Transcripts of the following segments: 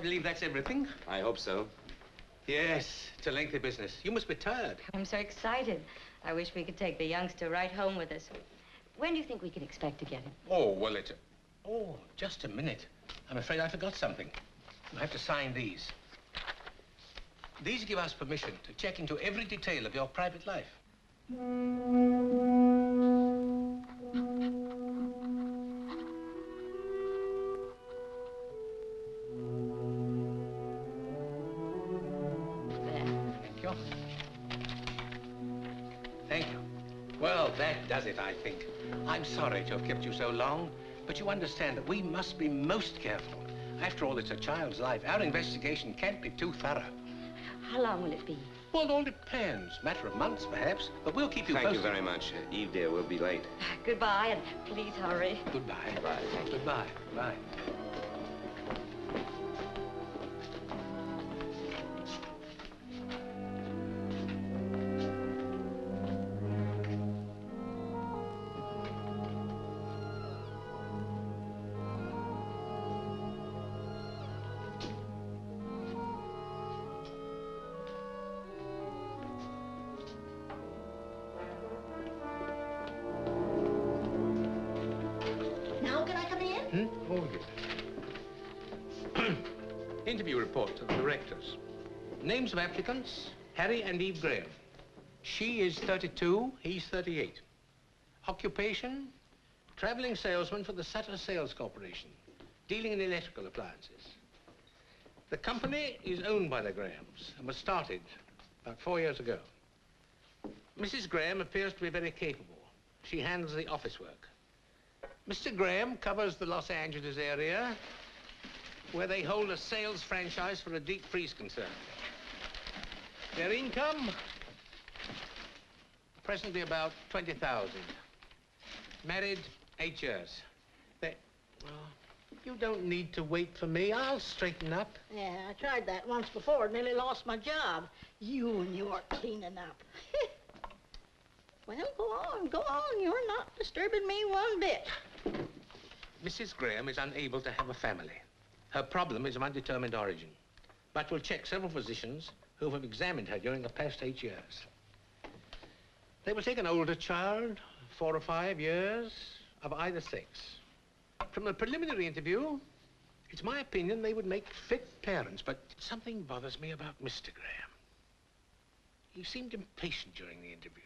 I believe that's everything. I hope so. Yes, it's a lengthy business. You must be tired. I'm so excited. I wish we could take the youngster right home with us. When do you think we can expect to get him? Oh, well, it's... Oh, just a minute. I'm afraid I forgot something. I have to sign these. These give us permission to check into every detail of your private life. Thank you. Well, that does it, I think. I'm sorry to have kept you so long, but you understand that we must be most careful. After all, it's a child's life. Our investigation can't be too thorough. How long will it be? Well, it all depends. Matter of months, perhaps. But we'll keep you posted. Thank you very much. Eve, dear, we'll be late. Goodbye, and please hurry. Goodbye. Goodbye. Goodbye. Bye. Interview report of the directors. Names of applicants, Harry and Eve Graham. She is 32, he's 38. Occupation, traveling salesman for the Sutter Sales Corporation, dealing in electrical appliances. The company is owned by the Grahams and was started about 4 years ago. Mrs. Graham appears to be very capable. She handles the office work. Mr. Graham covers the Los Angeles area, where they hold a sales franchise for a deep freeze concern. Their income, presently about 20,000. Married 8 years. Well, you don't need to wait for me. I'll straighten up. Yeah, I tried that once before. Nearly lost my job. You and your cleaning up. Well, go on, go on. You're not disturbing me one bit. Mrs. Graham is unable to have a family. Her problem is of undetermined origin, but we'll check several physicians who have examined her during the past 8 years. They will take an older child, 4 or 5 years, of either sex. From the preliminary interview, it's my opinion they would make fit parents, but something bothers me about Mr. Graham. He seemed impatient during the interview.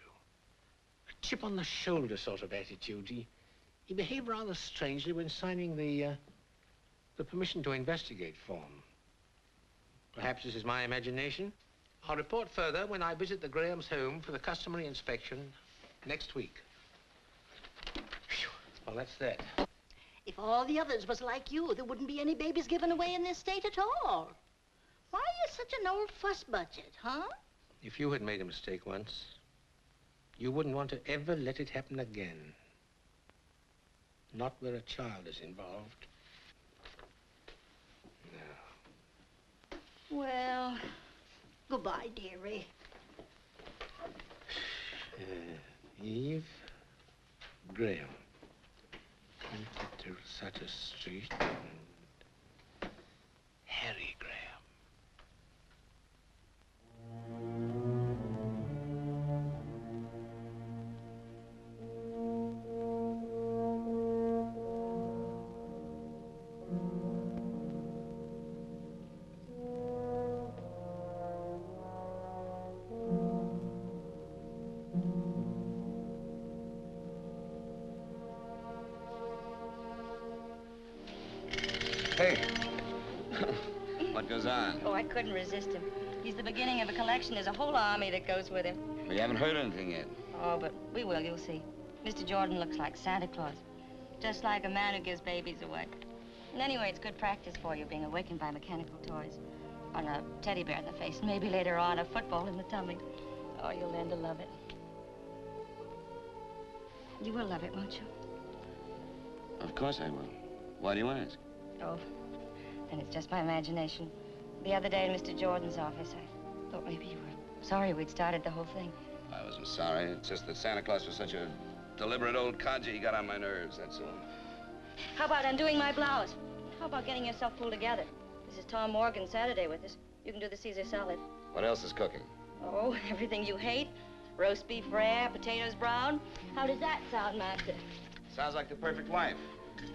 A chip on the shoulder sort of attitude. He behaved rather strangely when signing the permission to investigate form. Perhaps this is my imagination. I'll report further when I visit the Graham's home for the customary inspection next week. Whew. Well, that's that. If all the others was like you, there wouldn't be any babies given away in this state at all. Why are you such an old fuss budget, huh? If you had made a mistake once, you wouldn't want to ever let it happen again. Not where a child is involved. Well, goodbye, dearie. Eve Graham. 22 Sutter Street. And Harry Graham. Hey. What goes on? Oh, I couldn't resist him. He's the beginning of a collection. There's a whole army that goes with him. We haven't heard anything yet. Oh, but we will, you'll see. Mr. Jordan looks like Santa Claus. Just like a man who gives babies away. And anyway, it's good practice for you, being awakened by mechanical toys. On a teddy bear in the face, and maybe later on a football in the tummy. Oh, you'll learn to love it. You will love it, won't you? Of course I will. Why do you ask? Oh, then it's just my imagination. The other day in Mr. Jordan's office, I thought maybe you were sorry we'd started the whole thing. I wasn't sorry. It's just that Santa Claus was such a deliberate old codger. He got on my nerves, that's all. How about undoing my blouse? How about getting yourself pulled together? This is Tom Morgan Saturday with us. You can do the Caesar salad. What else is cooking? Oh, everything you hate. Roast beef rare, potatoes brown. How does that sound, Master? Sounds like the perfect wife.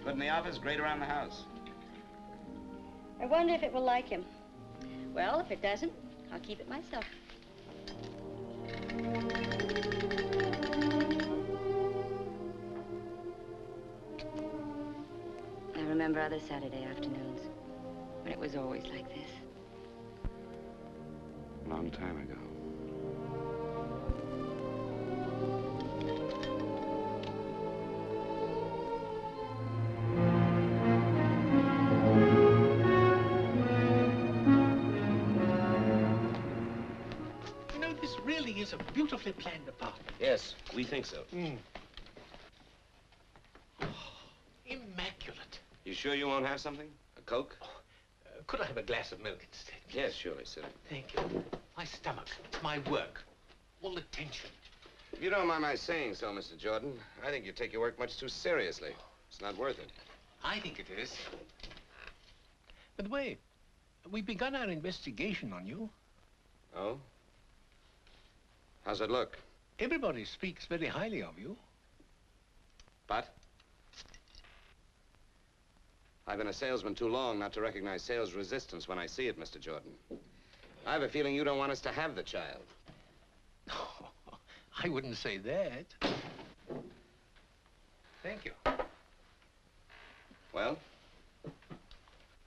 Good in the office, great around the house. I wonder if it will like him. Well, if it doesn't, I'll keep it myself. I remember other Saturday afternoons when it was always like this. A long time ago. You know, this really is a beautifully planned apartment. Yes, we think so. Oh, immaculate. You sure you won't have something? A Coke? Could I have a glass of milk instead? Yes, surely, sir. Thank you. My stomach, my work, all the tension. If you don't mind my saying so, Mr. Jordan, I think you take your work much too seriously. It's not worth it. I think it is. By the way, we've begun our investigation on you. Oh? How's it look? Everybody speaks very highly of you. But? I've been a salesman too long not to recognize sales resistance when I see it, Mr. Jordan. I have a feeling you don't want us to have the child. Oh, I wouldn't say that. Thank you. Well?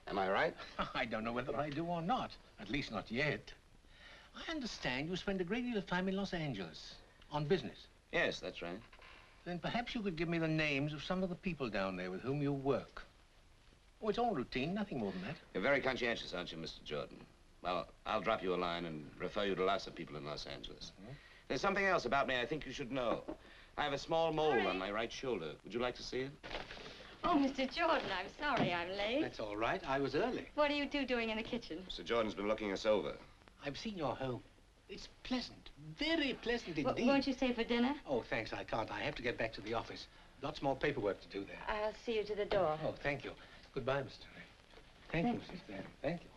Am I right? I don't know whether I do or not. At least not yet. I understand you spend a great deal of time in Los Angeles on business. Yes, that's right. Then perhaps you could give me the names of some of the people down there with whom you work. Oh, it's all routine, nothing more than that. You're very conscientious, aren't you, Mr. Jordan? Well, I'll drop you a line and refer you to lots of people in Los Angeles. There's something else about me I think you should know. I have a small mole on my right shoulder. Would you like to see it? Oh, Mr. Jordan, I'm sorry I'm late. That's all right. I was early. What are you two doing in the kitchen? Mr. Jordan's been looking us over. I've seen your home. It's pleasant. Very pleasant indeed. Won't you stay for dinner? Oh, thanks. I can't. I have to get back to the office. Lots more paperwork to do there. I'll see you to the door. Oh, thank you. Goodbye, Mr. Ray. Thank you, Sister. Thank you.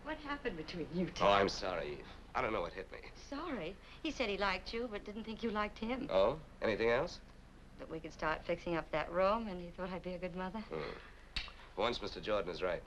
What happened between you two? Oh, I'm sorry, Eve. I don't know what hit me. Sorry. He said he liked you, but didn't think you liked him. Oh? Anything else? That we could start fixing up that room, and he thought I'd be a good mother. For once, Mr. Jordan is right.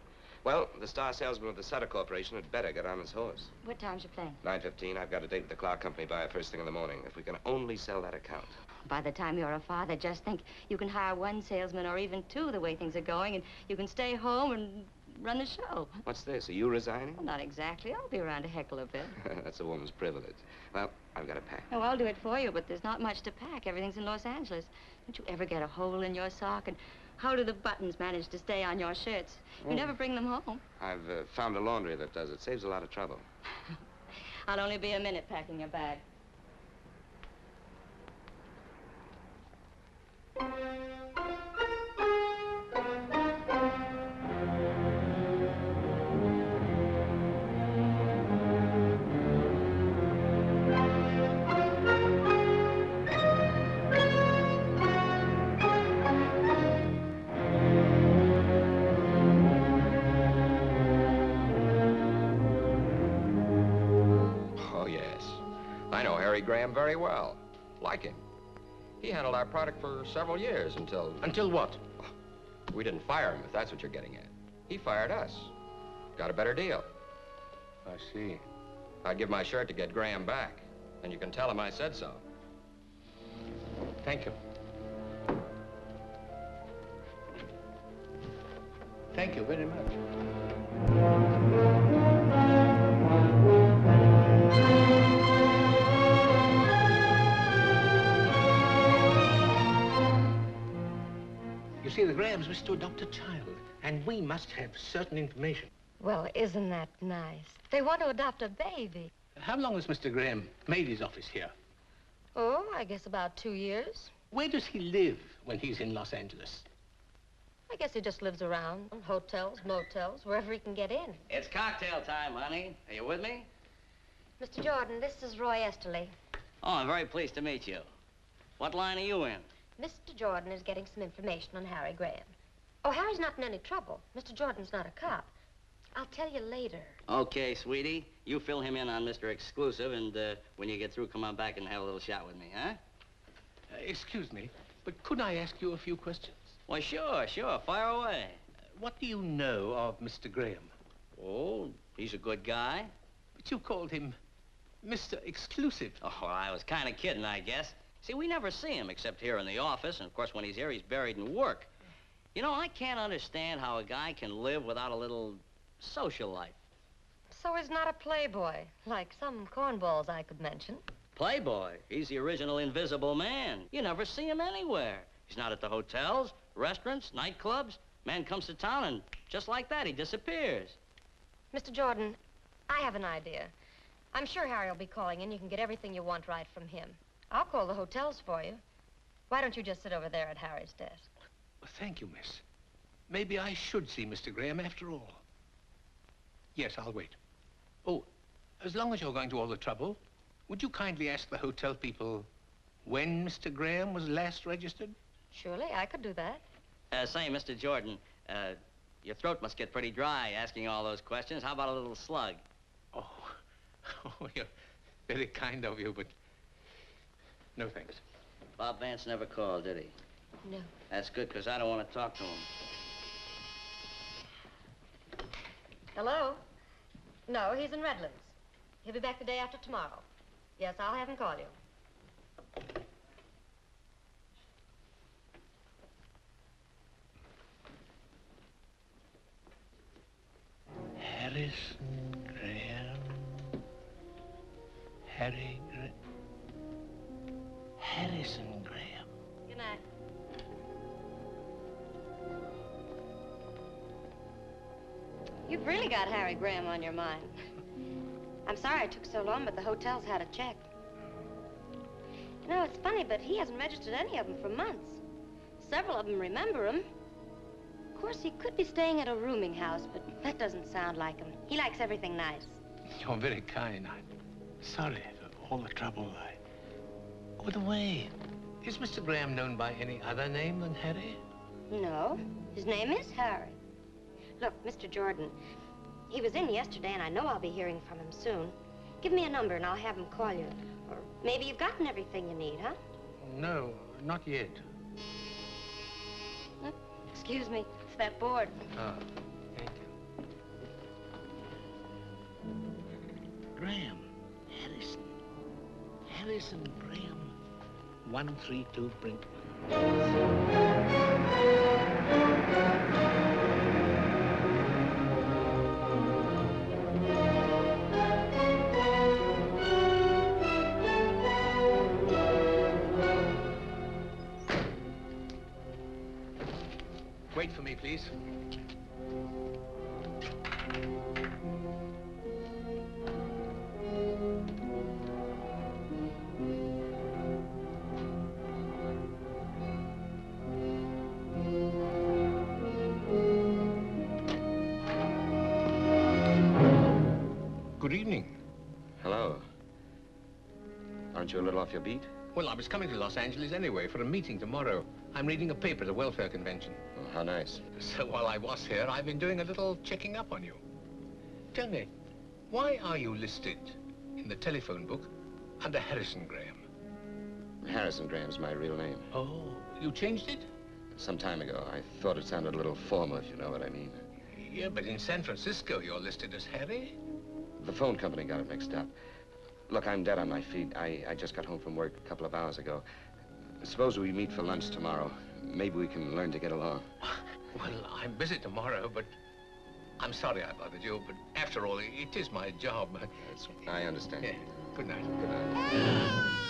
Well, the star salesman of the Sutter Corporation had better get on his horse. What time's your plane? 9:15. I've got a date with the Clark Company buyer first thing in the morning. If we can only sell that account. By the time you're a father, just think you can hire one salesman or even two the way things are going, and you can stay home and run the show. What's this? Are you resigning? Well, not exactly. I'll be around to heckle a bit. That's a woman's privilege. Well, I've got to pack. Oh, I'll do it for you, but there's not much to pack. Everything's in Los Angeles. Don't you ever get a hole in your sock? And how do the buttons manage to stay on your shirts? You never bring them home. I've found a laundry that does it. Saves a lot of trouble. I'll only be a minute packing your bag. Graham very well. Like him. He handled our product for several years until... Until what? We didn't fire him, if that's what you're getting at. He fired us. Got a better deal. I see. I'd give my shirt to get Graham back. And you can tell him I said so. Thank you. Thank you very much. You see, the Grahams wish to adopt a child, and we must have certain information. Well, isn't that nice? They want to adopt a baby. How long has Mr. Graham made his office here? Oh, I guess about 2 years. Where does he live when he's in Los Angeles? I guess he just lives around, hotels, motels, wherever he can get in. It's cocktail time, honey. Are you with me? Mr. Jordan, this is Roy Esterly. Oh, I'm very pleased to meet you. What line are you in? Mr. Jordan is getting some information on Harry Graham. Oh, Harry's not in any trouble. Mr. Jordan's not a cop. I'll tell you later. Okay, sweetie. You fill him in on Mr. Exclusive, and when you get through, come on back and have a little chat with me, huh? Excuse me, but could I ask you a few questions? Why, sure. Fire away. What do you know of Mr. Graham? Oh, he's a good guy. But you called him Mr. Exclusive. Oh, well, I was kind of kidding, I guess. See, we never see him except here in the office, and of course, when he's here, he's buried in work. You know, I can't understand how a guy can live without a little social life. So he's not a playboy, like some cornballs I could mention. Playboy. He's the original invisible man. You never see him anywhere. He's not at the hotels, restaurants, nightclubs. Man comes to town, and just like that, he disappears. Mr. Jordan, I have an idea. I'm sure Harry will be calling in. You can get everything you want right from him. I'll call the hotels for you. Why don't you just sit over there at Harry's desk? Well, thank you, miss. Maybe I should see Mr. Graham after all. Yes, I'll wait. Oh, as long as you're going to all the trouble, would you kindly ask the hotel people when Mr. Graham was last registered? Surely, I could do that. Say, Mr. Jordan, your throat must get pretty dry asking all those questions. How about a little slug? Oh, you're very kind of you, but no thanks. Bob Vance never called, did he? No. That's good, because I don't want to talk to him. Hello? No, he's in Redlands. He'll be back the day after tomorrow. Yes, I'll have him call you. Harrison Graham. Harrison Graham. Good night. You've really got Harry Graham on your mind. I'm sorry it took so long, but the hotels had to check. You know, it's funny, but he hasn't registered any of them for months. Several of them remember him. Of course, he could be staying at a rooming house, but that doesn't sound like him. He likes everything nice. You're very kind. I'm sorry for all the trouble. By the way, is Mr. Graham known by any other name than Harry? No, his name is Harry. Look, Mr. Jordan, he was in yesterday, and I know I'll be hearing from him soon. Give me a number, and I'll have him call you. Or maybe you've gotten everything you need, huh? No, not yet. Excuse me, it's that board. Ah, thank you. Graham. Harrison Graham. 132 Brinkman. Wait for me, please. Good evening. Hello. Aren't you a little off your beat? Well, I was coming to Los Angeles anyway for a meeting tomorrow. I'm reading a paper at the welfare convention. Oh, how nice. So while I was here, I've been doing a little checking up on you. Tell me, why are you listed in the telephone book under Harrison Graham? Harrison Graham's my real name. Oh, you changed it? Some time ago. I thought it sounded a little formal, if you know what I mean. Yeah, but in San Francisco, you're listed as Harry. The phone company got it mixed up. Look, I'm dead on my feet. I just got home from work a couple of hours ago. Suppose we meet for lunch tomorrow. Maybe we can learn to get along. Well, I'm busy tomorrow, but I'm sorry I bothered you. But after all, it is my job. I understand. Yeah. Good night. Good night.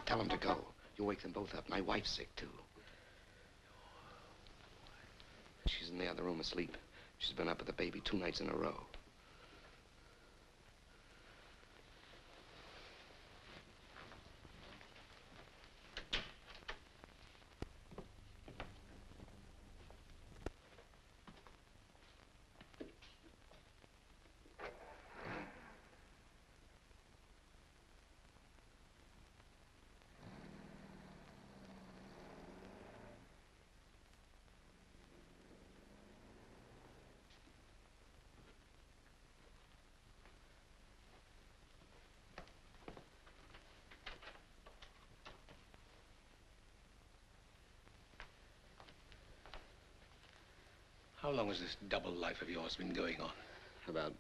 Tell them to go. You'll wake them both up. My wife's sick, too. She's in the other room asleep. She's been up with the baby 2 nights in a row. How long has this double life of yours been going on? About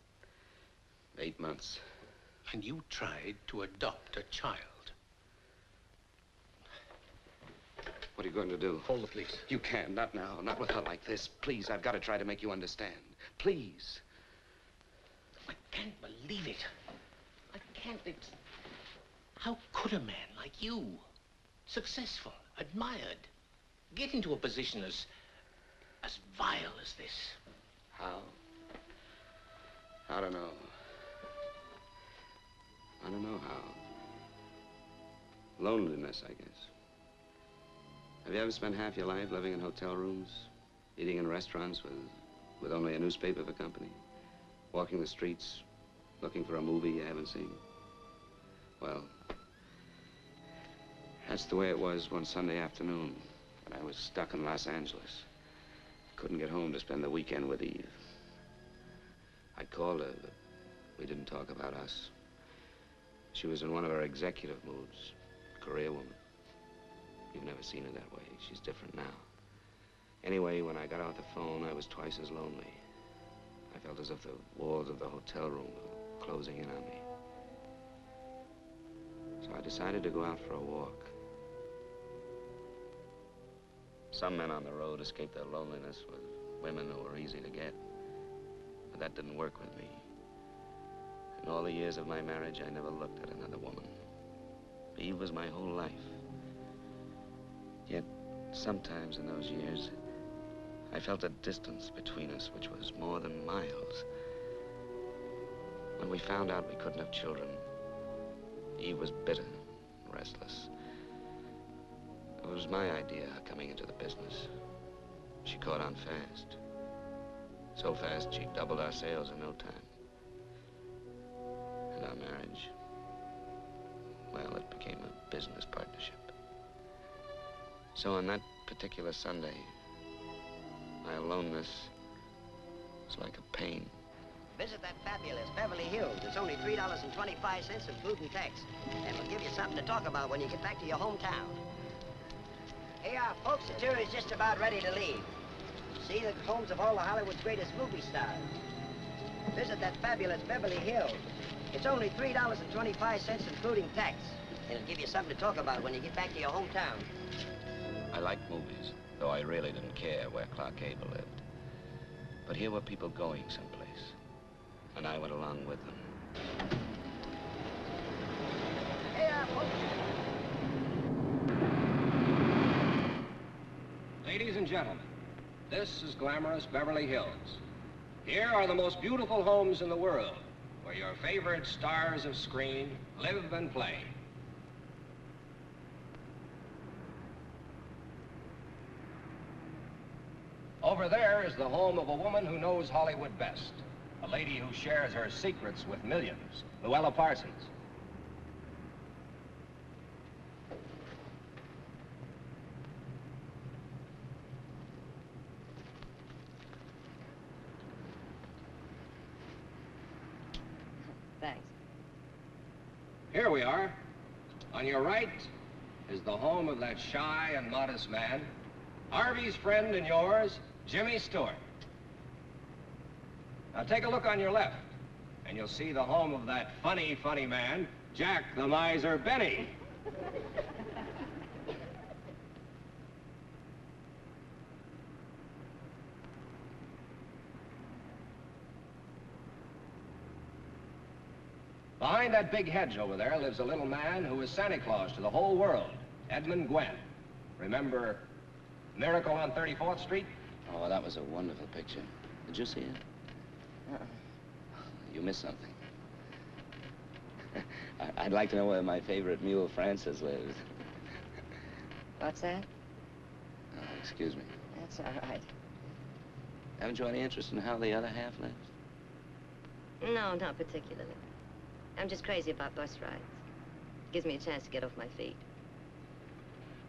8 months. And you tried to adopt a child. What are you going to do? Call the police. You can't. Not now. Not with her like this. Please, I've got to try to make you understand. Please. I can't believe it. I can't. How could a man like you, successful, admired, get into a position as vile as this? How? I don't know. I don't know how. Loneliness, I guess. Have you ever spent half your life living in hotel rooms, eating in restaurants with only a newspaper for company, walking the streets, looking for a movie you haven't seen? Well, that's the way it was one Sunday afternoon when I was stuck in Los Angeles. Couldn't get home to spend the weekend with Eve. I called her, but we didn't talk about us. She was in one of her executive moods, career woman. You've never seen her that way. She's different now. Anyway, when I got off the phone, I was twice as lonely. I felt as if the walls of the hotel room were closing in on me. So I decided to go out for a walk. Some men on the road escape their loneliness with women who are easy to get. But that didn't work with me. In all the years of my marriage, I never looked at another woman. Eve was my whole life. Yet, sometimes in those years, I felt a distance between us which was more than miles. When we found out we couldn't have children, Eve was bitter and restless. It was my idea coming into the business. She caught on fast. So fast, she doubled our sales in no time. And our marriage, well, it became a business partnership. So on that particular Sunday, my aloneness was like a pain. Visit that fabulous Beverly Hills. It's only $3.25, including tax. And we'll give you something to talk about when you get back to your hometown. Here, folks, the tour is just about ready to leave. See the homes of all of Hollywood's greatest movie stars. Visit that fabulous Beverly Hills. It's only $3.25, including tax. And it'll give you something to talk about when you get back to your hometown. I liked movies, though I really didn't care where Clark Gable lived. But here were people going someplace, and I went along with them. Hey, folks. Ladies and gentlemen, this is glamorous Beverly Hills. Here are the most beautiful homes in the world, where your favorite stars of screen live and play. Over there is the home of a woman who knows Hollywood best, a lady who shares her secrets with millions, Luella Parsons. Thanks. Here we are. On your right is the home of that shy and modest man, Harvey's friend and yours, Jimmy Stewart. Now take a look on your left, and you'll see the home of that funny, funny man, Jack the Miser Benny. Behind Behind that big hedge over there lives a little man who is Santa Claus to the whole world, Edmund Gwenn. Remember Miracle on 34th Street? Oh, that was a wonderful picture. Did you see it? You missed something. I'd like to know where my favorite mule, Francis, lives. What's that? Oh, excuse me. That's all right. Haven't you any interest in how the other half lives? No, not particularly. I'm just crazy about bus rides. Gives me a chance to get off my feet.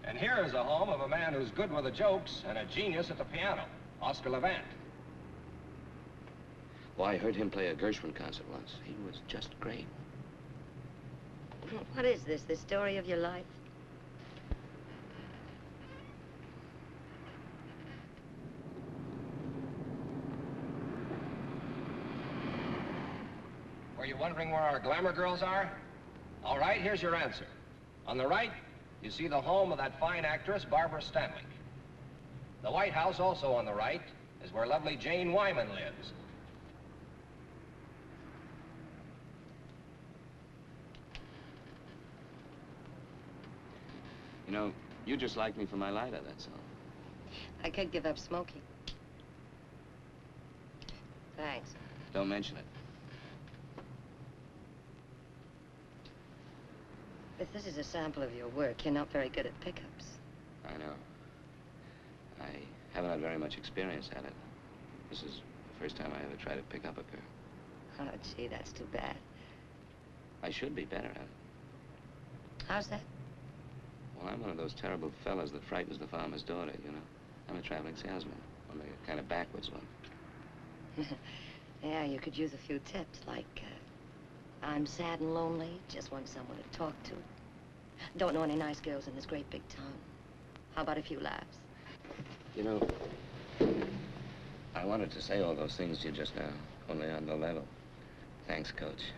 And here is a home of a man who's good with the jokes and a genius at the piano, Oscar Levant. Well, I heard him play a Gershwin concert once. He was just great. What is this, the story of your life? Were you wondering where our glamour girls are? All right, here's your answer. On the right, you see the home of that fine actress, Barbara Stanwyck. The White House, also on the right, is where lovely Jane Wyman lives. You know, you just like me for my lighter, that's all. I could give up smoking. Thanks. Don't mention it. If this is a sample of your work, you're not very good at pickups. I know. I haven't had very much experience at it. This is the first time I ever tried to pick up a girl. Oh, gee, that's too bad. I should be better at it. How's that? Well, I'm one of those terrible fellas that frightens the farmer's daughter, you know. I'm a traveling salesman, only a kind of backwards one. Yeah, you could use a few tips, like, I'm sad and lonely, just want someone to talk to. Don't know any nice girls in this great big town. How about a few laughs? You know, I wanted to say all those things to you just now, only on the level. Thanks, Coach.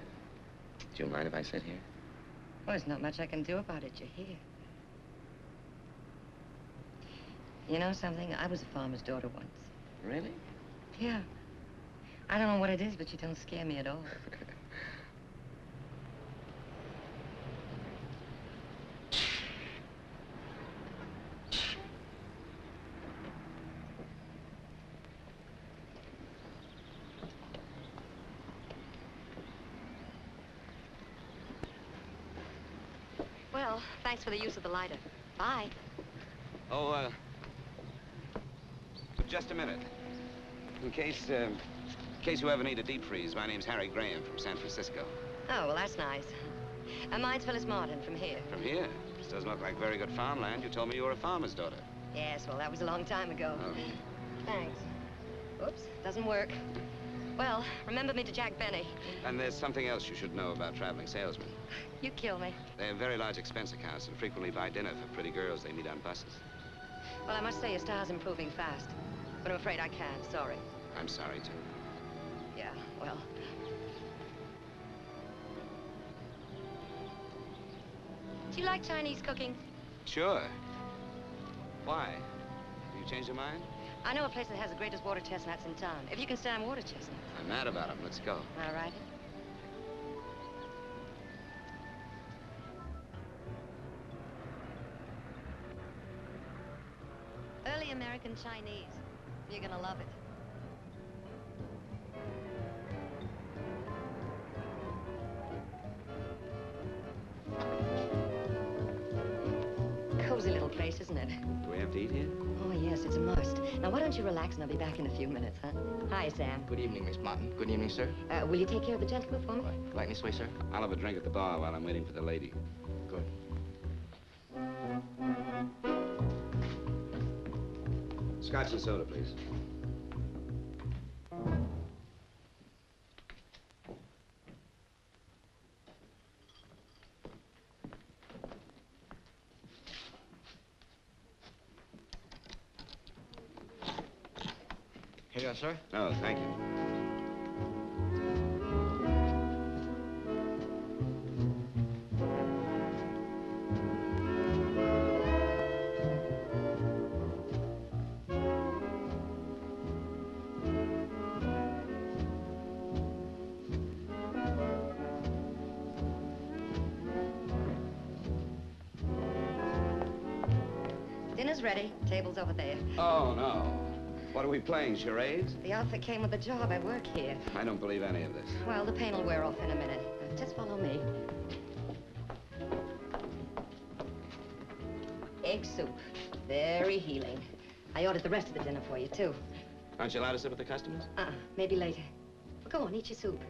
Do you mind if I sit here? Well, there's not much I can do about it. You're here. You know something? I was a farmer's daughter once. Really? Yeah. I don't know what it is, but you don't scare me at all. Well, thanks for the use of the lighter. Bye. Oh, just a minute. In case you ever need a deep freeze, my name's Harry Graham from San Francisco. Oh, well, that's nice. And mine's Phyllis Martin from here. From here? This doesn't look like very good farmland. You told me you were a farmer's daughter. Yes, well, that was a long time ago. Oh. Thanks. Oops, doesn't work. Well, remember me to Jack Benny. And there's something else you should know about traveling salesmen. You kill me. They have very large expense accounts and frequently buy dinner for pretty girls they meet on buses. Well, I must say your star's improving fast. But I'm afraid I can't, sorry. I'm sorry, too. Yeah, well. Do you like Chinese cooking? Sure. Why? Have you changed your mind? I know a place that has the greatest water chestnuts in town. If you can stand water chestnuts. I'm mad about them. Let's go. All right. Early American Chinese. You're gonna love it. Cozy little place, isn't it? Do we have to eat here? Oh, yes, it's a must. Now, why don't you relax and I'll be back in a few minutes, huh? Hi, Sam. Good evening, Miss Martin. Good evening, sir. Will you take care of the gentleman for me? Like this way, sir? I'll have a drink at the bar while I'm waiting for the lady. Good. Scotch and soda, please. Here you are, sir. Oh, thank you. Dinner's ready. Table's over there. Oh, no. What are we playing, charades? The outfit came with the job. I work here. I don't believe any of this. Well, the pain will wear off in a minute. Just follow me. Egg soup. Very healing. I ordered the rest of the dinner for you, too. Aren't you allowed to sit with the customers? Maybe later. Well, go on, eat your soup.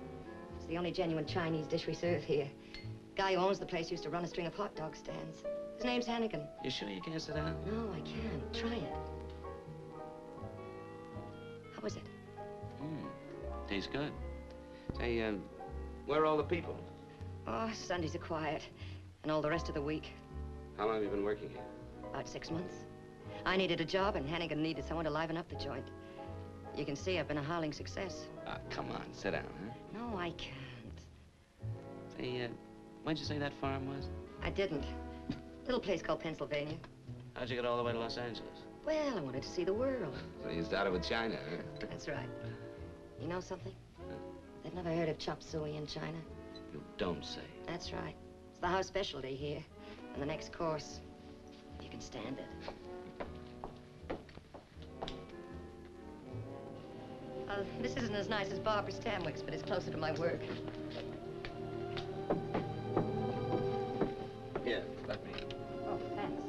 It's the only genuine Chinese dish we serve here. Guy who owns the place used to run a string of hot dog stands. His name's Hannigan. You sure you can't sit down? No, I can't. Try it. How was it? Tastes good. Say, where are all the people? Oh, Sundays are quiet. And all the rest of the week. How long have you been working here? About 6 months. I needed a job, and Hannigan needed someone to liven up the joint. You can see I've been a howling success. Come on, sit down, huh? No, I can't. Say, where'd you say that farm was? I didn't. Little place called Pennsylvania. How'd you get all the way to Los Angeles? Well, I wanted to see the world. So you started with China, huh? That's right. You know something? They've never heard of chop suey in China. You don't say. That's right. It's the house specialty here. And the next course, you can stand it. This isn't as nice as Barbara Stanwyck's, but it's closer to my work. Here, let me. Oh, thanks.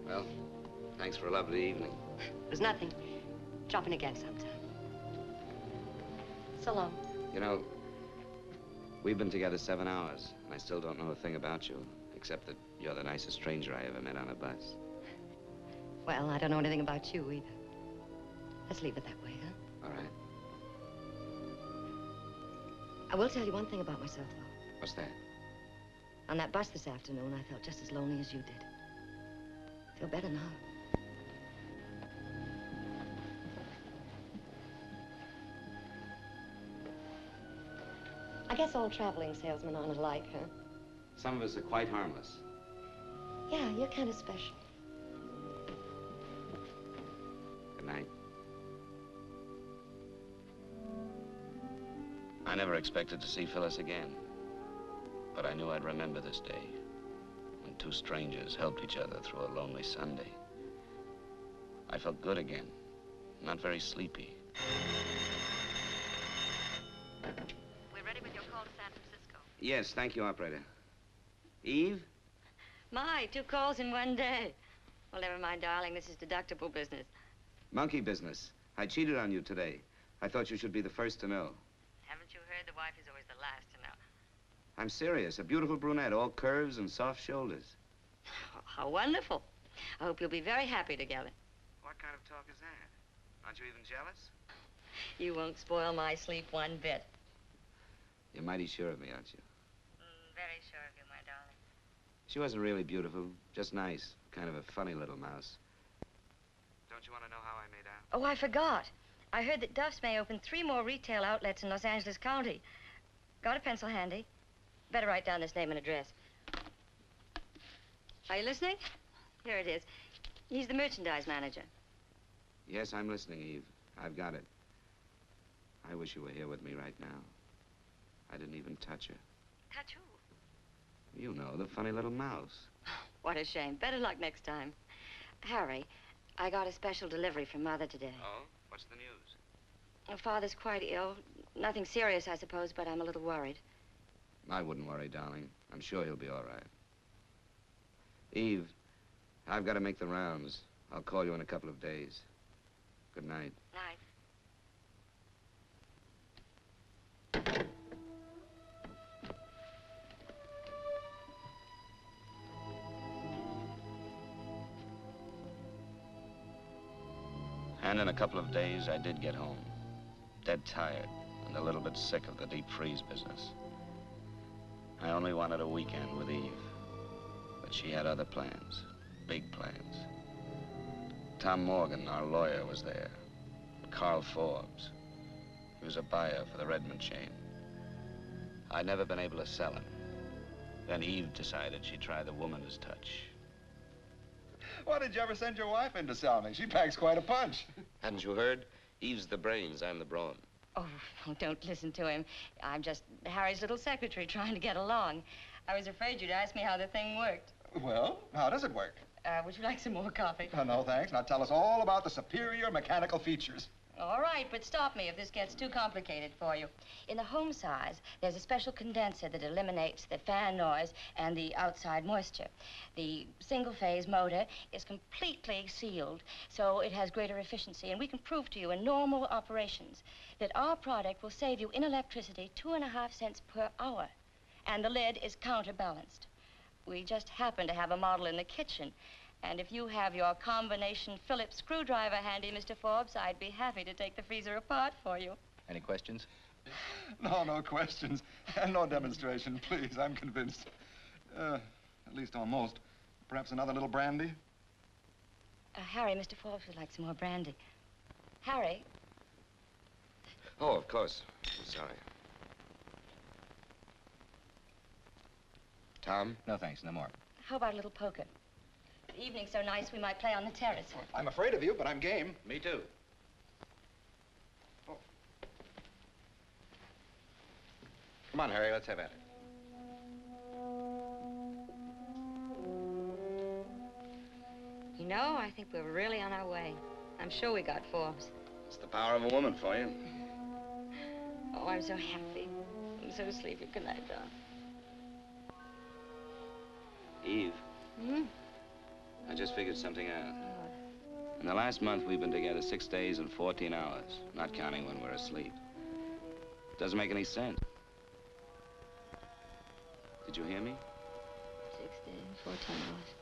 Well, thanks for a lovely evening. It was nothing. Drop in again sometime. So long. You know, we've been together 7 hours, and I still don't know a thing about you, except that you're the nicest stranger I ever met on a bus. Well, I don't know anything about you either. Let's leave it that way, huh? All right. I will tell you one thing about myself, though. What's that? On that bus this afternoon, I felt just as lonely as you did. I feel better now. I guess all traveling salesmen aren't alike, huh? Some of us are quite harmless. Yeah, you're kind of special. Good night. I never expected to see Phyllis again. But I knew I'd remember this day, when 2 strangers helped each other through a lonely Sunday. I felt good again, not very sleepy. We're ready with your call to San Francisco. Yes, thank you, operator. Eve? My, 2 calls in one day. Well, never mind, darling. This is deductible business. Monkey business. I cheated on you today. I thought you should be the first to know. Haven't you heard? The wife is always the last to know. I'm serious. A beautiful brunette, all curves and soft shoulders. Oh, how wonderful. I hope you'll be very happy together. What kind of talk is that? Aren't you even jealous? You won't spoil my sleep one bit. You're mighty sure of me, aren't you? Very sure of you, my darling. She wasn't really beautiful, just nice. Kind of a funny little mouse. Don't you want to know how I made out? Oh, I forgot. I heard that Duff's may open 3 more retail outlets in Los Angeles County. Got a pencil handy? Better write down this name and address. Are you listening? Here it is. He's the merchandise manager. Yes, I'm listening, Eve. I've got it. I wish you were here with me right now. I didn't even touch her. Touch who? You know, the funny little mouse. What a shame. Better luck next time. Harry, I got a special delivery from Mother today. Oh? What's the news? Well, Father's quite ill. Nothing serious, I suppose, but I'm a little worried. I wouldn't worry, darling. I'm sure he'll be all right. Eve, I've got to make the rounds. I'll call you in a couple of days. Good night. Night. And in a couple of days, I did get home. Dead tired and a little bit sick of the deep freeze business. I only wanted a weekend with Eve, but she had other plans, big plans. Tom Morgan, our lawyer, was there. Carl Forbes. He was a buyer for the Redmond chain. I'd never been able to sell him. Then Eve decided she'd try the woman's touch. Why did you ever send your wife in to sell me? She packs quite a punch. Hadn't you heard? Eve's the brains, I'm the brawn. Oh, don't listen to him. I'm just Harry's little secretary trying to get along. I was afraid you'd ask me how the thing worked. Well, how does it work? Would you like some more coffee? No, thanks. Now tell us all about the superior mechanical features. All right, but stop me if this gets too complicated for you. In the home size, there's a special condenser that eliminates the fan noise and the outside moisture. The single-phase motor is completely sealed, so it has greater efficiency, and we can prove to you in normal operations that our product will save you in electricity 2.5 cents per hour, and the lid is counterbalanced. We just happen to have a model in the kitchen. And if you have your combination Phillips screwdriver handy, Mr. Forbes, I'd be happy to take the freezer apart for you. Any questions? No questions. And no demonstration, please. I'm convinced. At least almost. Perhaps another little brandy? Harry, Mr. Forbes would like some more brandy. Harry? Oh, of course. Sorry. Tom? No, thanks. No more. How about a little poker? The evening's so nice, we might play on the terrace. I'm afraid of you, but I'm game. Me too. Oh. Come on, Harry. Let's have at it. You know, I think we're really on our way. I'm sure we got Forbes. It's the power of a woman for you. Oh, I'm so happy. I'm so sleepy. Good night, Don. Eve, Hmm? I just figured something out. In the last month, we've been together 6 days and 14 hours, not counting when we're asleep. Doesn't make any sense. Did you hear me? 6 days, 14 hours.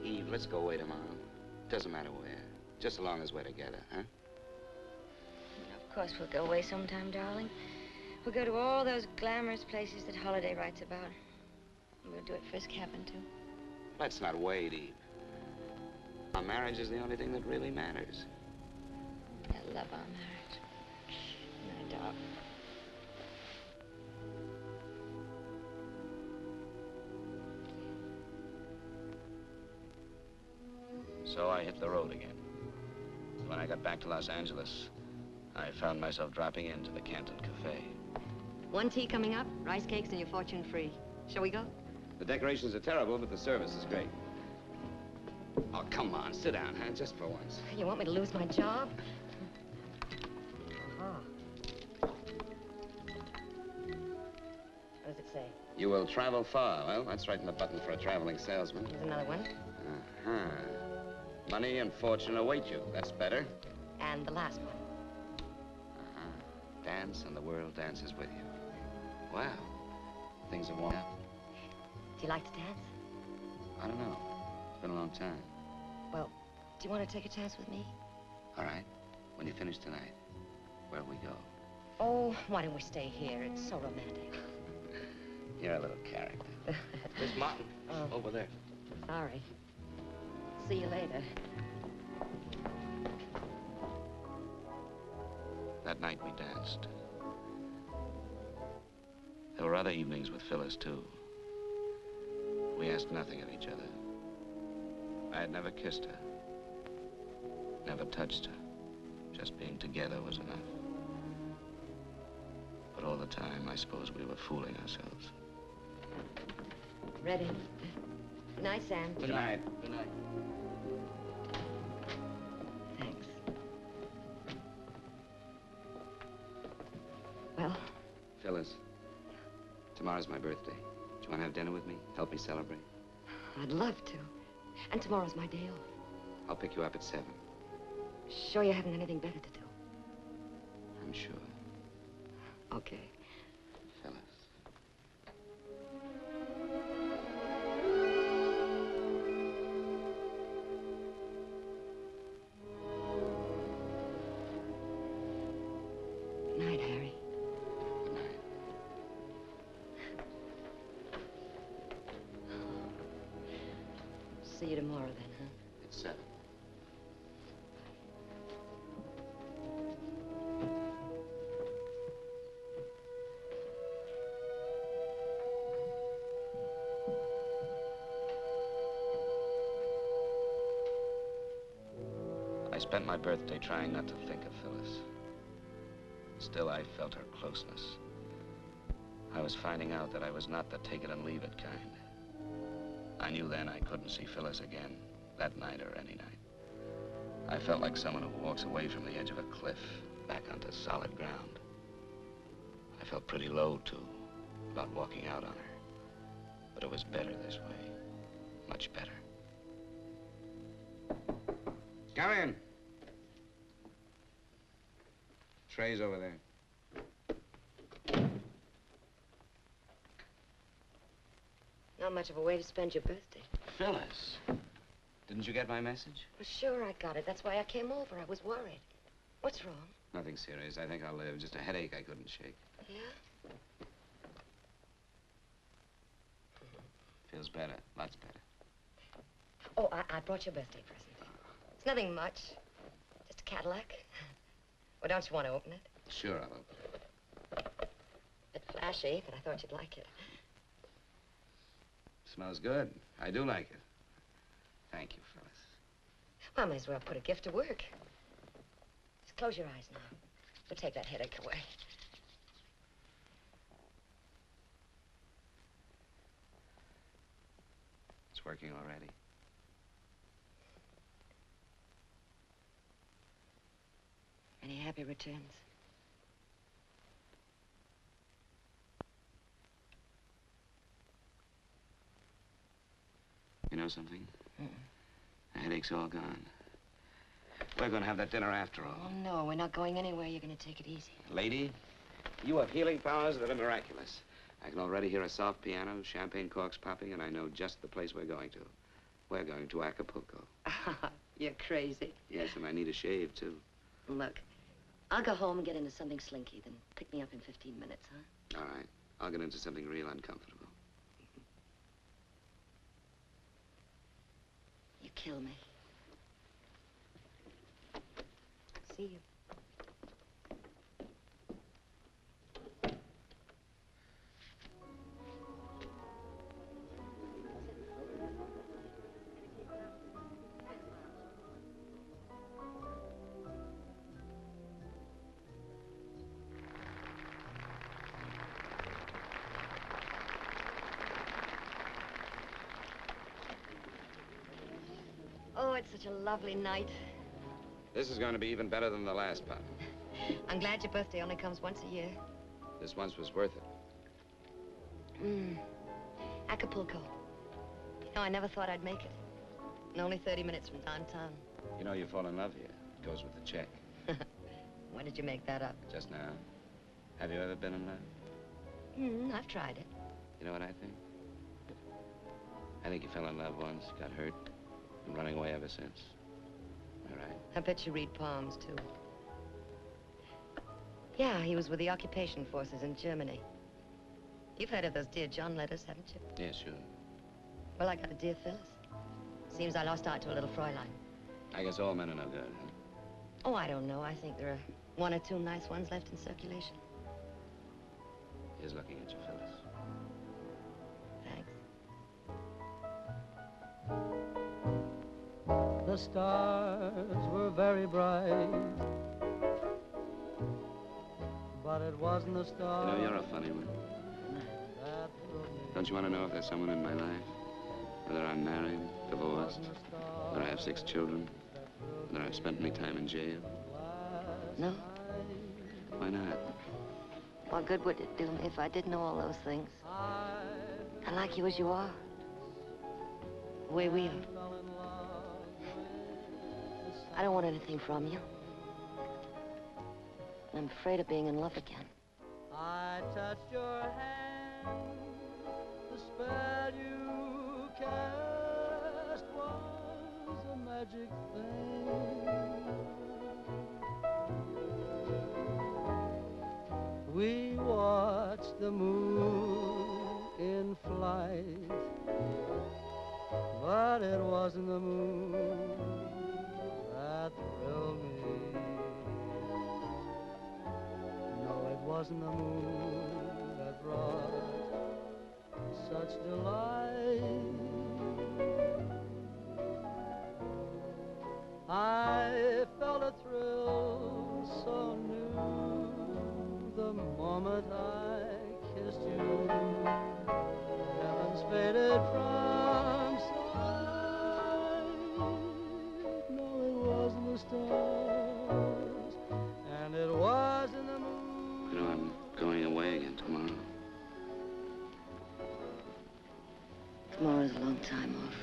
Eve, let's go away tomorrow. Doesn't matter where. Just as long as we're together, huh? Of course, we'll go away sometime, darling. We'll go to all those glamorous places that Holiday writes about. And we'll do it Frisk happened to. Let's not wait, Eve. Our marriage is the only thing that really matters. I love our marriage. My dog. So I hit the road again. When I got back to Los Angeles, I found myself dropping into the Canton Cafe. One tea coming up, rice cakes, and your fortune free. Shall we go? The decorations are terrible, but the service is great. Oh, come on, sit down, huh? Just for once. You want me to lose my job? What does it say? You will travel far. Well, that's right in the button for a traveling salesman. There's another one. Uh-huh. Money and fortune await you. That's better. And the last one. Uh-huh. Dance and the world dances with you. Wow. Things have warmed up. Do you like to dance? I don't know. It's been a long time. Well, do you want to take a chance with me? All right. When you finish tonight, where'll we go? Oh, why don't we stay here? It's so romantic. You're a little character. Miss Martin, over there. Sorry. See you later. That night we danced. There were other evenings with Phyllis, too. We asked nothing of each other. I had never kissed her. Never touched her. Just being together was enough. But all the time, I suppose we were fooling ourselves. Ready? Good night, Sam. Good night. Good night. Thanks. Well? Phyllis, tomorrow's my birthday. Do you want to have dinner with me? Help me celebrate? I'd love to. And tomorrow's my day off. I'll pick you up at 7. Sure you haven't anything better to do? I'm sure. Okay. Phyllis. Good night, Harry. Good night. See you tomorrow, then, huh? It's 7. spent my birthday trying not to think of Phyllis. Still, I felt her closeness. I was finding out that I was not the take-it-and-leave-it kind. I knew then I couldn't see Phyllis again, that night or any night. I felt like someone who walks away from the edge of a cliff, back onto solid ground. I felt pretty low, too, about walking out on her. But it was better this way, much better. Come in. Tray's over there. Not much of a way to spend your birthday. Phyllis, didn't you get my message? Well, sure, I got it. That's why I came over. I was worried. What's wrong? Nothing serious. I think I'll live. Just a headache I couldn't shake. Yeah? Feels better. Lots better. Oh, I brought you a birthday present. It's nothing much. Just a Cadillac. Well, don't you want to open it? Sure, I'll open it. A bit flashy, but I thought you'd like it. Smells good. I do like it. Thank you, Phyllis. Well, I may as well put a gift to work. Just close your eyes now. We'll take that headache away. It's working already. Any happy returns? You know something? The headache's all gone. We're gonna have that dinner after all. Oh, no, we're not going anywhere. You're gonna take it easy. Lady, you have healing powers that are miraculous. I can already hear a soft piano, champagne corks popping, and I know just the place we're going to. We're going to Acapulco. You're crazy. Yes, and I need a shave, too. Look, I'll go home and get into something slinky, then pick me up in 15 minutes, huh? All right. I'll get into something real uncomfortable. You kill me. See you. Oh, it's such a lovely night. This is going to be even better than the last part. I'm glad your birthday only comes once a year. This once was worth it. Acapulco. You know, I never thought I'd make it. And only 30 minutes from downtown. You know you fall in love here. It goes with the check. When did you make that up? Just now. Have you ever been in love? I've tried it. You know what I think? I think you fell in love once, got hurt, been running away ever since. All right. I bet you read palms, too. Yeah, he was with the occupation forces in Germany. You've heard of those Dear John letters, haven't you? Yeah, sure. Well, I got a Dear Phyllis. Seems I lost out to a little Fräulein. I guess all men are no good, huh? Oh, I don't know. I think there are one or two nice ones left in circulation. Here's looking at you, Phyllis. Thanks. The stars were very bright, but it wasn't the stars. You know, you're a funny one. Don't you want to know if there's someone in my life? Whether I'm married, divorced, whether I have 6 children, whether I've spent any time in jail? No? Why not? What good would it do me if I did know all those things? I like you as you are. The way we are. I don't want anything from you. I'm afraid of being in love again. I touched your hand, the spell you cast was a magic thing. We watched the moon in flight, but it wasn't the moon that thrilled me. No, it wasn't the moon that brought such delight. I time off.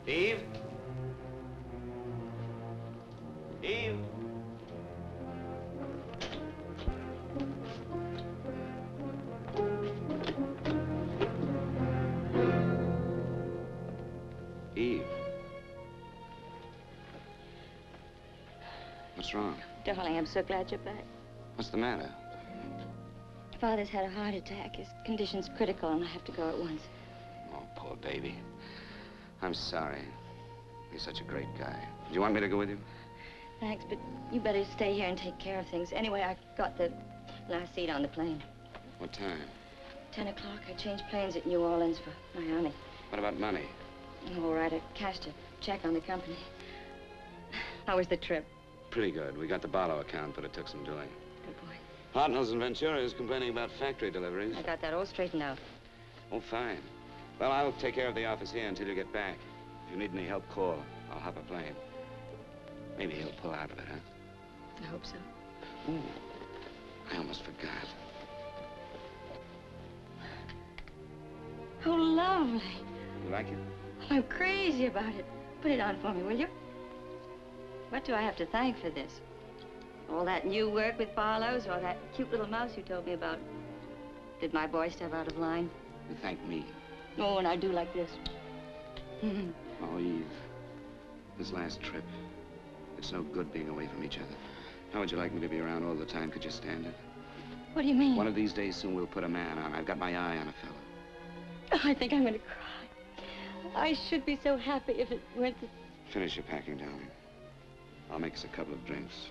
Eve? Eve? Eve. What's wrong? Darling, I'm so glad you're back. What's the matter? Father's had a heart attack. His condition's critical, and I have to go at once. Oh, poor baby. I'm sorry. He's such a great guy. Do you want me to go with you? Thanks, but you better stay here and take care of things. Anyway, I got the last seat on the plane. What time? 10 o'clock. I changed planes at New Orleans for Miami. What about money? All right, I cashed a check on the company. How was the trip? Pretty good. We got the Barlow account, but it took some doing. Good boy. Hartnell's and Ventura is complaining about factory deliveries. I got that all straightened out. Oh, fine. Well, I'll take care of the office here until you get back. If you need any help, call. I'll hop a plane. Maybe he'll pull out of it, huh? I hope so. Ooh, I almost forgot. Oh, lovely. You like it? I'm crazy about it. Put it on for me, will you? What do I have to thank for this? All that new work with Barlow's or that cute little mouse you told me about? Did my boy step out of line? You thank me. Oh, and I do like this. Oh, Eve. This last trip. It's no good being away from each other. How would you like me to be around all the time? Could you stand it? What do you mean? One of these days soon we'll put a man on. I've got my eye on a fella. Oh, I think I'm going to cry. I should be so happy if it weren't that... Finish your packing, darling. I'll make us a couple of drinks.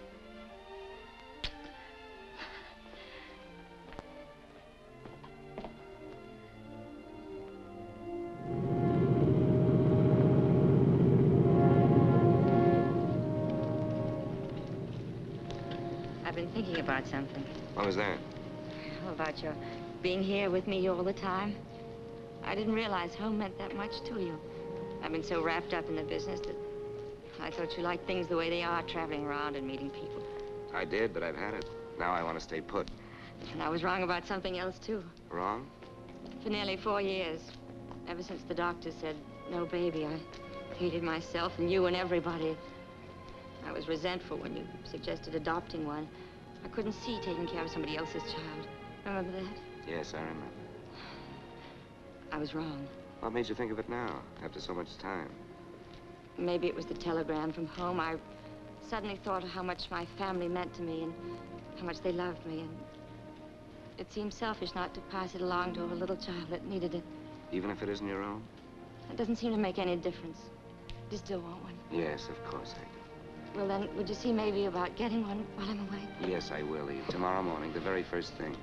I've been thinking about something. What was that? How about your being here with me all the time? I didn't realize home meant that much to you. I've been so wrapped up in the business that I thought you liked things the way they are, traveling around and meeting people. I did, but I've had it. Now I want to stay put. And I was wrong about something else, too. Wrong? For nearly 4 years, ever since the doctor said, no baby, I hated myself and you and everybody. I was resentful when you suggested adopting one. I couldn't see taking care of somebody else's child. Remember that? Yes, I remember. I was wrong. What made you think of it now, after so much time? Maybe it was the telegram from home. I suddenly thought of how much my family meant to me and how much they loved me. And it seemed selfish not to pass it along to a little child that needed it. Even if it isn't your own? It doesn't seem to make any difference. You still want one? Yes, of course I do. Well, then, would you see maybe about getting one while I'm away? Yes, I will, Eve. Tomorrow morning, the very first thing.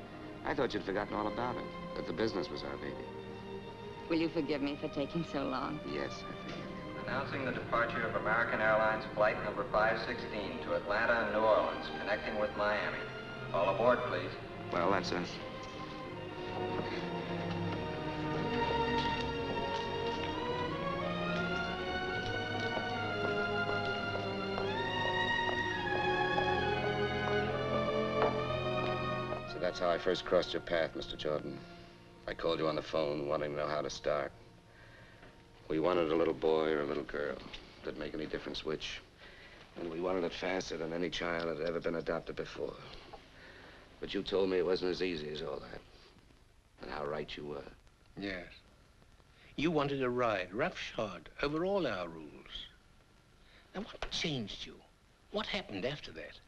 I thought you'd forgotten all about it, that the business was our baby. Will you forgive me for taking so long? Yes, I forgive you. Announcing the departure of American Airlines Flight number 516 to Atlanta and New Orleans, connecting with Miami. All aboard, please. Well, that's us. So that's how I first crossed your path, Mr. Jordan. I called you on the phone, wanting to know how to start. We wanted a little boy or a little girl. Didn't make any difference which. And we wanted it faster than any child had ever been adopted before. But you told me it wasn't as easy as all that. And how right you were. Yes. You wanted a ride, roughshod, over all our rules. Now, what changed you? What happened after that?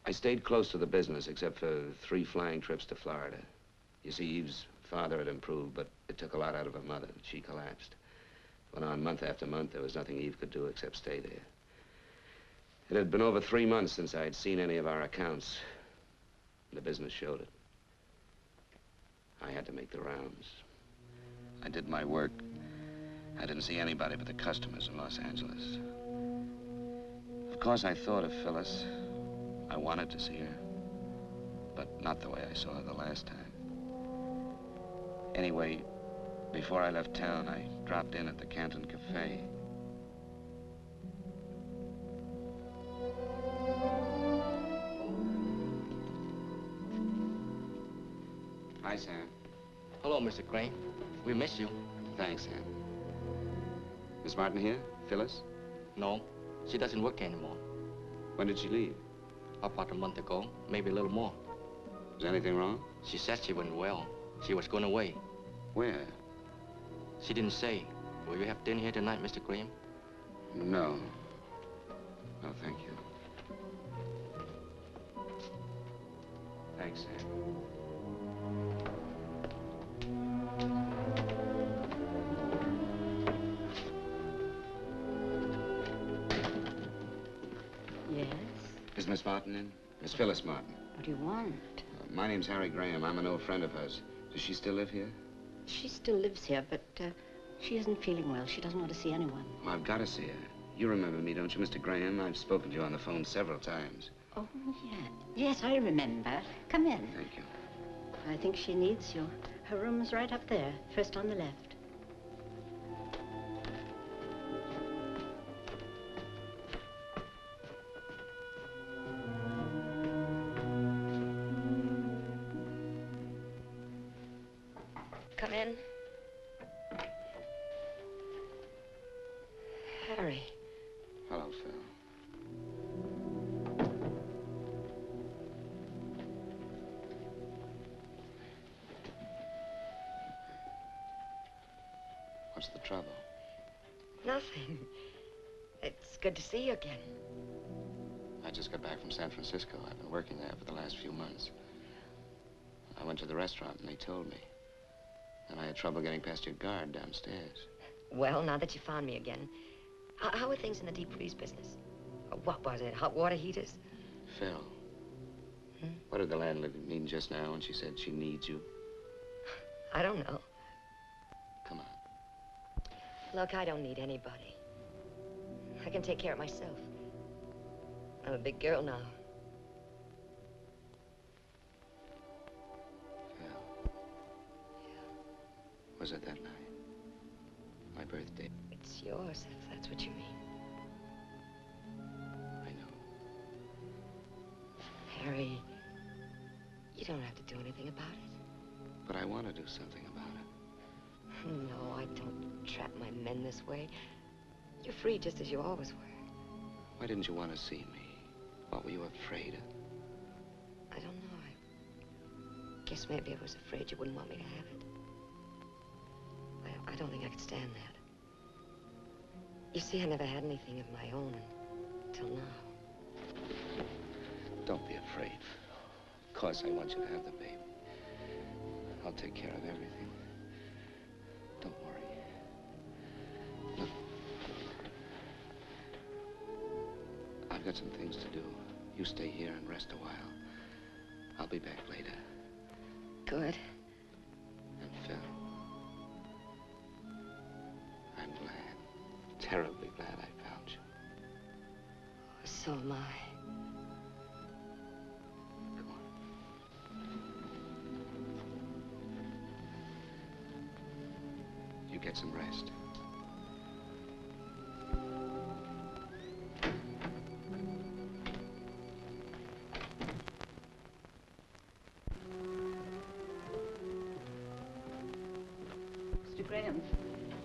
I stayed close to the business, except for 3 flying trips to Florida. You see, Eve's father had improved, but it took a lot out of her mother. She collapsed. Went on month after month. There was nothing Eve could do except stay there. It had been over 3 months since I had seen any of our accounts. The business showed it. I had to make the rounds. I did my work. I didn't see anybody but the customers in Los Angeles. Of course, I thought of Phyllis. I wanted to see her, but not the way I saw her the last time. Anyway, before I left town, I dropped in at the Canton Cafe. Hi, Sam. Hello, Mr. Crane. We miss you. Thanks, Sam. Miss Martin here? Phyllis? No, she doesn't work anymore. When did she leave? About a month ago, maybe a little more. Was anything wrong? She said she wasn't well. She was going away. Where? She didn't say. Will you have dinner here tonight, Mr. Graham? No. No, thank you. Thanks, Sam. Yes? Is Miss Martin in? Miss Phyllis Martin. What do you want? My name's Harry Graham. I'm an old friend of hers. Does she still live here? She still lives here, but she isn't feeling well. She doesn't want to see anyone. Well, I've got to see her. You remember me, don't you, Mr. Graham? I've spoken to you on the phone several times. Oh, yeah. Yes, I remember. Come in. Thank you. I think she needs you. Her room's right up there, first on the left. Come in. Harry. Hello, Phil. What's the trouble? Nothing. It's good to see you again. I just got back from San Francisco. I've been working there for the last few months. I went to the restaurant and they told me. And I had trouble getting past your guard downstairs. Well, now that you found me again, how are things in the deep freeze business? What was it, hot water heaters? Phil, what did the landlady mean just now when she said she needs you? I don't know. Come on. Look, I don't need anybody. I can take care of myself. I'm a big girl now. Was it that night? My birthday? It's yours, if that's what you mean. I know. Harry, you don't have to do anything about it. But I want to do something about it. No, I don't trap my men this way. You're free just as you always were. Why didn't you want to see me? What were you afraid of? I don't know. I guess maybe I was afraid you wouldn't want me to have it. I don't think I could stand that. You see, I never had anything of my own until now. Don't be afraid. Of course I want you to have the baby. I'll take care of everything. Don't worry. Look. I've got some things to do. You stay here and rest a while. I'll be back later. Good. And Phil, I'm glad, terribly glad I found you. So am I. Come on. You get some rest.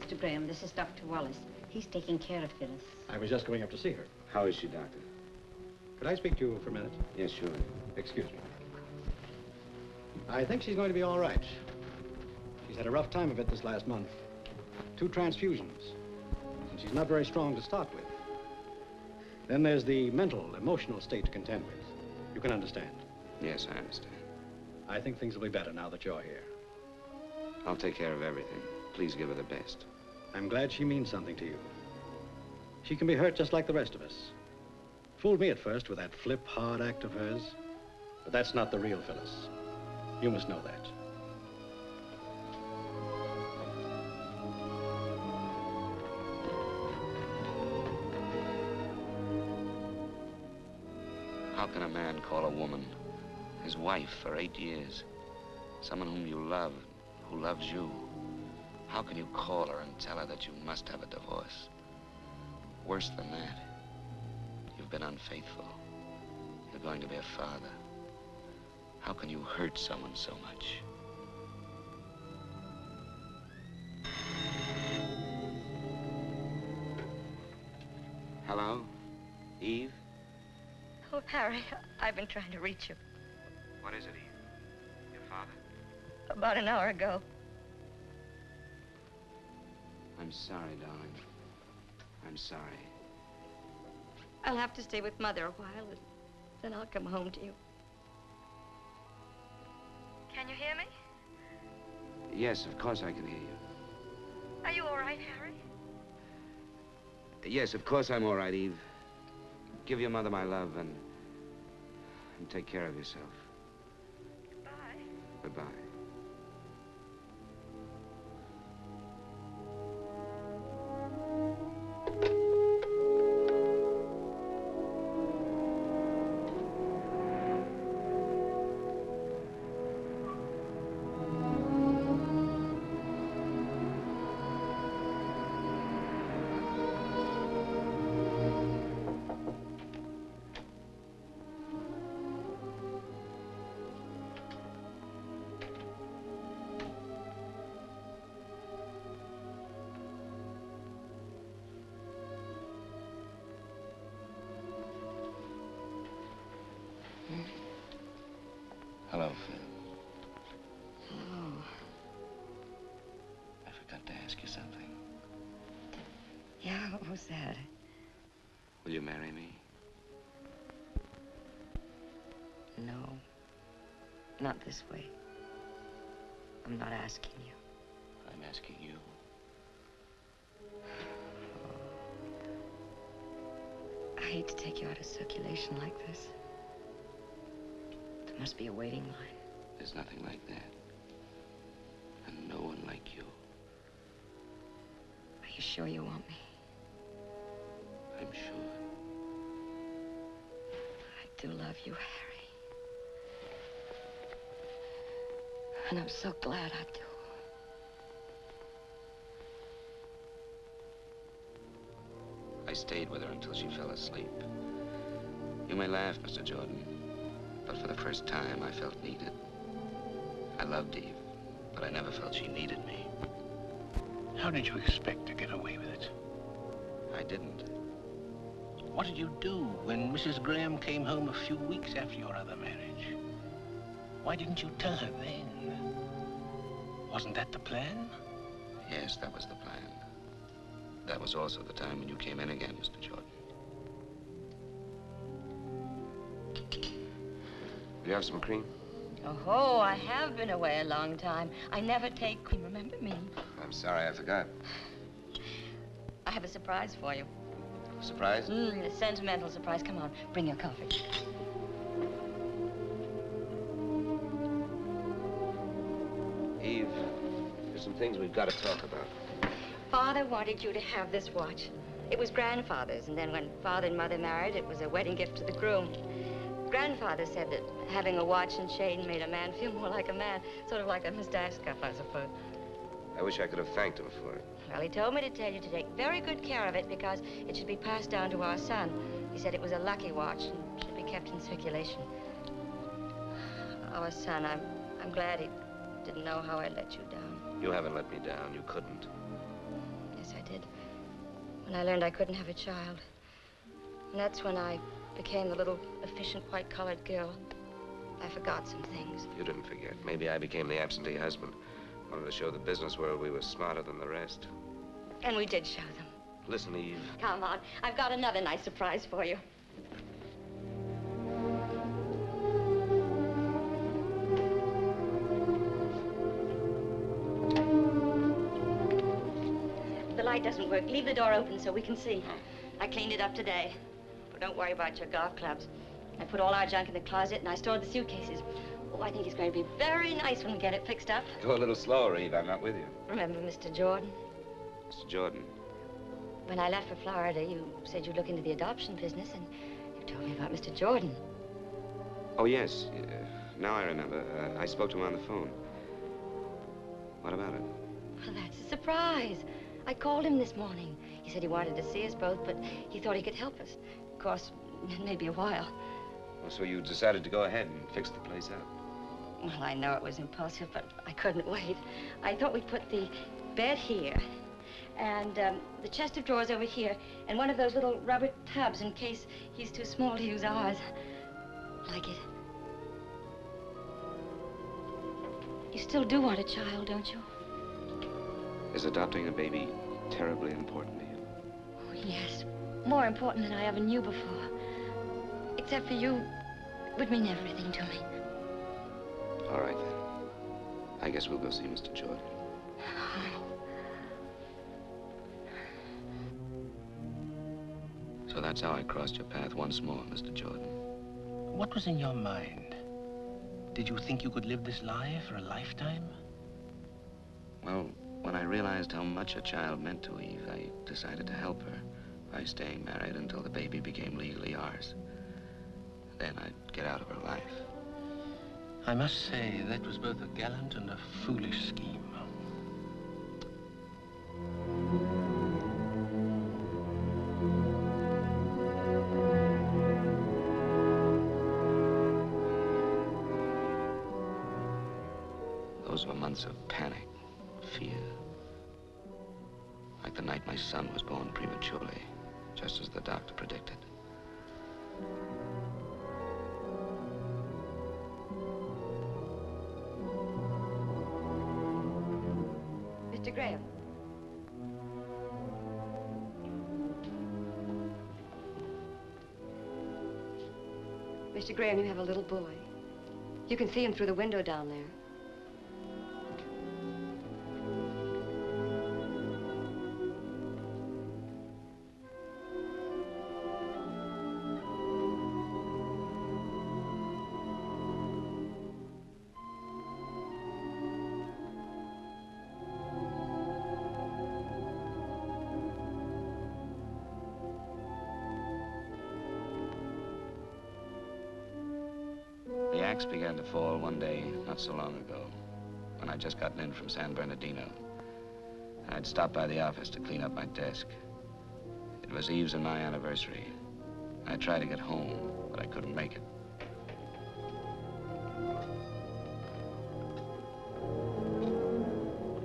Mr. Graham, this is Dr. Wallace. He's taking care of Phyllis. I was just going up to see her. How is she, Doctor? Could I speak to you for a minute? Yes, sure. Excuse me. I think she's going to be all right. She's had a rough time of it this last month. 2 transfusions. And she's not very strong to start with. Then there's the mental, emotional state to contend with. You can understand. Yes, I understand. I think things will be better now that you're here. I'll take care of everything. Please give her the best. I'm glad she means something to you. She can be hurt just like the rest of us. Fooled me at first with that flip, hard act of hers. But that's not the real Phyllis. You must know that. I'll can a man call a woman his wife for 8 years? Someone whom you love, who loves you. How can you call her and tell her that you must have a divorce? Worse than that, you've been unfaithful. You're going to be a father. How can you hurt someone so much? Hello? Eve? Oh, Harry, I've been trying to reach you. What is it, Eve? Your father? About an hour ago. I'm sorry, darling. I'm sorry. I'll have to stay with Mother a while, and then I'll come home to you. Can you hear me? Yes, of course I can hear you. Are you all right, Harry? Yes, of course I'm all right, Eve. Give your mother my love and take care of yourself. Goodbye. Goodbye. Hello, Phil. Hello. I forgot to ask you something. Yeah, what was that? Will you marry me? No. Not this way. I'm not asking you. I'm asking you. I hate to take you out of circulation like this. There must be a waiting line. There's nothing like that. And no one like you. Are you sure you want me? I'm sure. I do love you, Harry. And I'm so glad I do. I stayed with her until she fell asleep. You may laugh, Mr. Jordan, but for the first time I felt needed. I loved Eve, but I never felt she needed me. How did you expect to get away with it? I didn't. What did you do when Mrs. Graham came home a few weeks after your other marriage? Why didn't you tell her then? Wasn't that the plan? Yes, that was the plan. That was also the time when you came in again, Mr. Jordan. Do you have some cream? Oh, I have been away a long time. I never take cream, remember me? I'm sorry, I forgot. I have a surprise for you. Surprise? A sentimental surprise. Come on, bring your coffee. Eve, there's some things we've got to talk about. Father wanted you to have this watch. It was Grandfather's, and then when Father and Mother married, it was a wedding gift to the groom. Grandfather said that having a watch and chain made a man feel more like a man, sort of like a mustache cuff, I suppose. I wish I could have thanked him for it. Well, he told me to tell you to take very good care of it because it should be passed down to our son. He said it was a lucky watch and should be kept in circulation. Our son, I'm glad he didn't know how I let you down. You haven't let me down. You couldn't. Yes, I did. When I learned I couldn't have a child. And that's when I became the little efficient white-collared girl. I forgot some things. You didn't forget. Maybe I became the absentee husband. Wanted to show the business world we were smarter than the rest. And we did show them. Listen, Eve. Come on. I've got another nice surprise for you. The light doesn't work. Leave the door open so we can see. I cleaned it up today. But don't worry about your golf clubs. I put all our junk in the closet and I stored the suitcases. Oh, I think it's going to be very nice when we get it fixed up. Go a little slower, Eve. I'm not with you. Remember Mr. Jordan? Mr. Jordan. When I left for Florida, you said you'd look into the adoption business, and you told me about Mr. Jordan. Oh, yes. Now I remember. I spoke to him on the phone. What about it? Well, that's a surprise. I called him this morning. He said he wanted to see us both, but he thought he could help us. Of course, it may be a while. Well, so you decided to go ahead and fix the place up? Well, I know it was impulsive, but I couldn't wait. I thought we'd put the bed here, and the chest of drawers over here, and one of those little rubber tubs in case he's too small to use ours. Like it? You still do want a child, don't you? Is adopting a baby terribly important to you? Oh, yes. More important than I ever knew before. Except for you, it would mean everything to me. All right, then. I guess we'll go see Mr. Jordan. So that's how I crossed your path once more, Mr. Jordan. What was in your mind? Did you think you could live this life for a lifetime? Well, when I realized how much a child meant to Eve, I decided to help her by staying married until the baby became legally ours. Then I'd get out of her life. I must say, that was both a gallant and a foolish scheme. Those were months of panic, fear. Like the night my son was born prematurely, just as the doctor predicted. Mr. Graham. Mr. Graham, you have a little boy. You can see him through the window down there. The axe began to fall one day not so long ago, when I'd just gotten in from San Bernardino. I'd stopped by the office to clean up my desk. It was Eve's and my anniversary. I tried to get home, but I couldn't make it.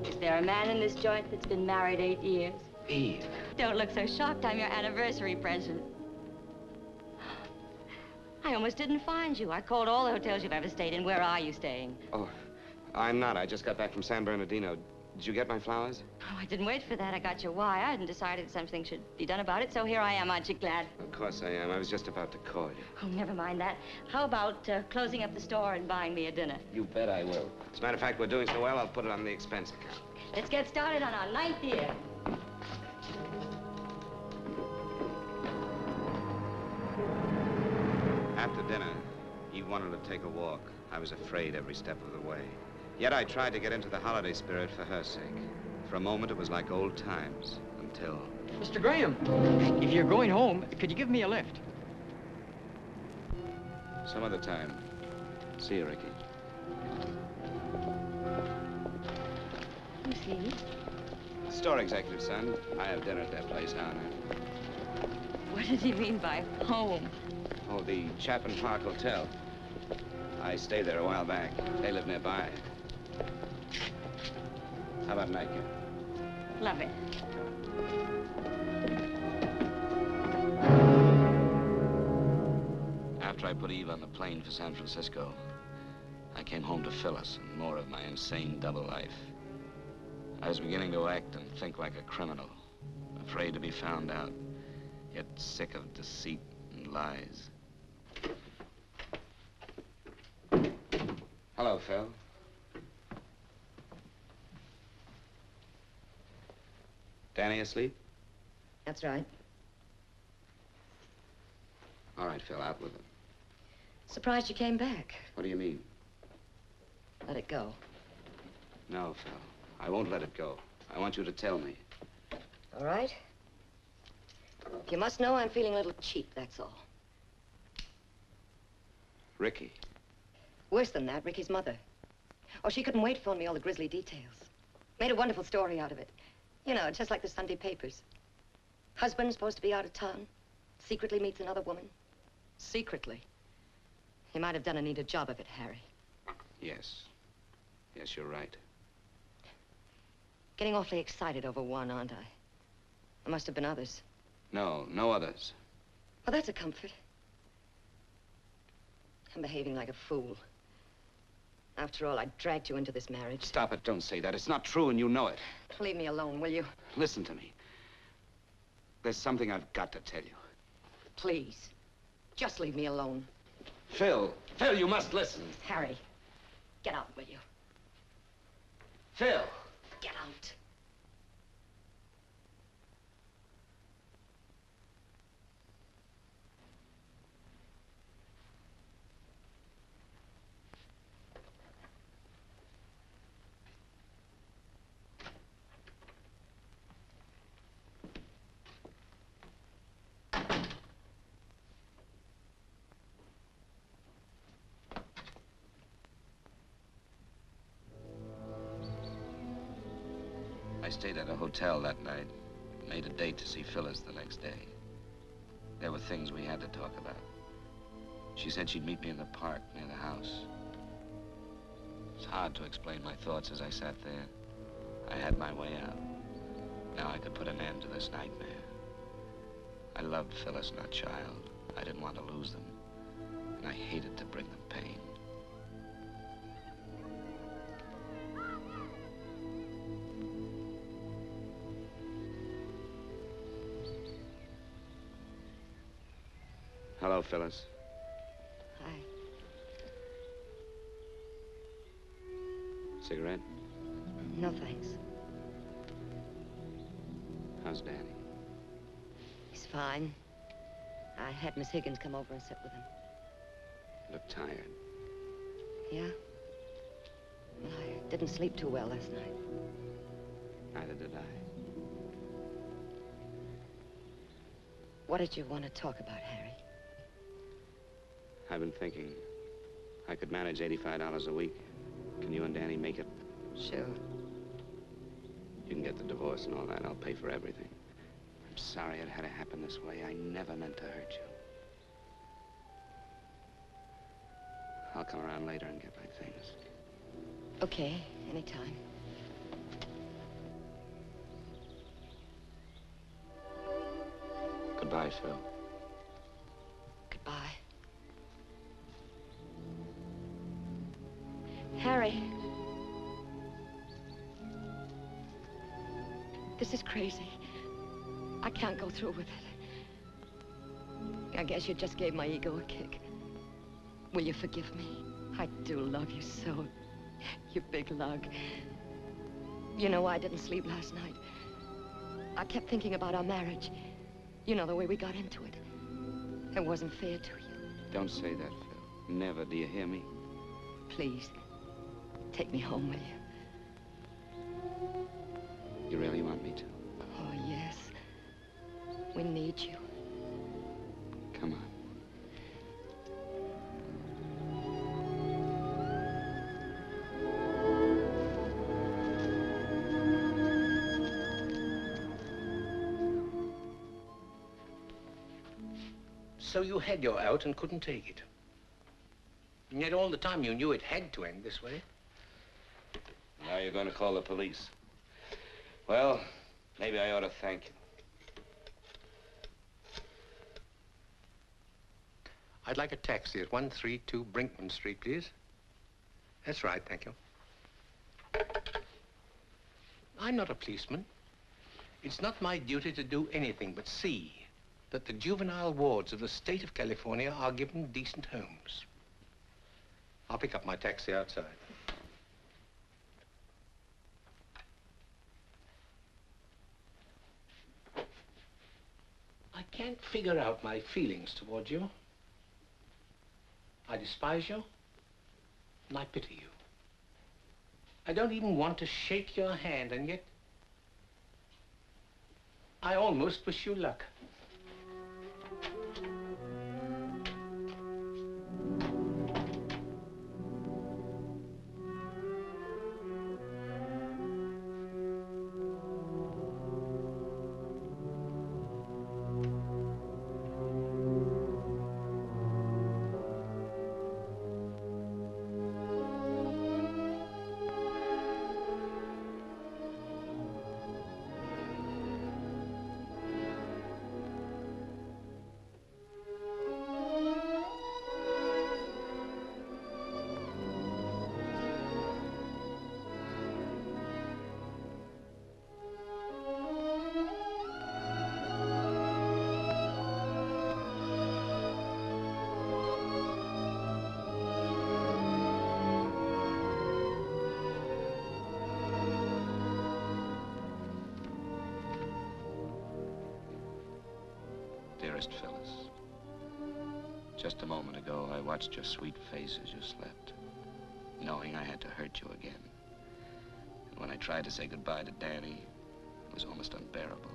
Is there a man in this joint that's been married 8 years? Eve. Don't look so shocked. I'm your anniversary present. I almost didn't find you. I called all the hotels you've ever stayed in. Where are you staying? Oh, I'm not. I just got back from San Bernardino. Did you get my flowers? Oh, I didn't wait for that. I got your wire and decided something should be done about it, so here I am. Aren't you glad? Of course I am. I was just about to call you. Oh, never mind that. How about closing up the store and buying me a dinner? You bet I will. As a matter of fact, we're doing so well, I'll put it on the expense account. Let's get started on our 9th year. After dinner, he wanted to take a walk. I was afraid every step of the way. Yet I tried to get into the holiday spirit for her sake. For a moment, it was like old times, until... Mr. Graham, if you're going home, could you give me a lift? Some other time. See you, Ricky. Who's he? Store executive, son. I have dinner at that place, Hausner. What does he mean by home? Oh, the Chapin Park Hotel. I stayed there a while back. They live nearby. How about nightcap? Love it. After I put Eve on the plane for San Francisco, I came home to Phyllis and more of my insane double life. I was beginning to act and think like a criminal, afraid to be found out, yet sick of deceit and lies. Hello, Phil. Danny asleep? That's right. All right, Phil, out with him. Surprised you came back. What do you mean? Let it go. No, Phil. I won't let it go. I want you to tell me. All right? You must know I'm feeling a little cheap, that's all. Ricky. Worse than that, Ricky's mother. Oh, she couldn't wait to phone me all the grisly details. Made a wonderful story out of it. You know, just like the Sunday papers. Husband's supposed to be out of town. Secretly meets another woman. Secretly. He might have done a neater job of it, Harry. Yes. Yes, you're right. Getting awfully excited over one, aren't I? There must have been others. No, no others. Well, that's a comfort. I'm behaving like a fool. After all, I dragged you into this marriage. Stop it. Don't say that. It's not true, and you know it. Leave me alone, will you? Listen to me. There's something I've got to tell you. Please. Just leave me alone. Phil. Phil, you must listen. Harry, get out, will you? Phil. Get out. I stayed at a hotel that night. Made a date to see Phyllis the next day. There were things we had to talk about. She said she'd meet me in the park near the house. It's hard to explain my thoughts as I sat there. I had my way out. Now I could put an end to this nightmare. I loved Phyllis and her child. I didn't want to lose them. And I hated to bring them pain. Hello, Phyllis. Hi. Cigarette? No, thanks. How's Danny? He's fine. I had Miss Higgins come over and sit with him. You look tired. Yeah? Well, I didn't sleep too well last night. Neither did I. What did you want to talk about, Harry? I've been thinking I could manage $85 a week. Can you and Danny make it? Sure. You can get the divorce and all that. I'll pay for everything. I'm sorry it had to happen this way. I never meant to hurt you. I'll come around later and get my things. Okay, anytime. Goodbye, Phil. Goodbye. Harry. This is crazy. I can't go through with it. I guess you just gave my ego a kick. Will you forgive me? I do love you so. You big lug. You know why I didn't sleep last night? I kept thinking about our marriage. You know, the way we got into it. It wasn't fair to you. Don't say that, Phil. Never, do you hear me? Please, take me home, will you? You really want me to? Oh, yes. We need you. Come on. So you had your out and couldn't take it. And yet all the time you knew it had to end this way. Now you're going to call the police. Well, maybe I ought to thank you. I'd like a taxi at 132 Brinkman Street, please. That's right, thank you. I'm not a policeman. It's not my duty to do anything but see that the juvenile wards of the state of California are given decent homes. I'll pick up my taxi outside. I can't figure out my feelings toward you. I despise you, and I pity you. I don't even want to shake your hand, and yet I almost wish you luck. Dearest Phyllis, just a moment ago, I watched your sweet face as you slept, knowing I had to hurt you again. And when I tried to say goodbye to Danny, it was almost unbearable.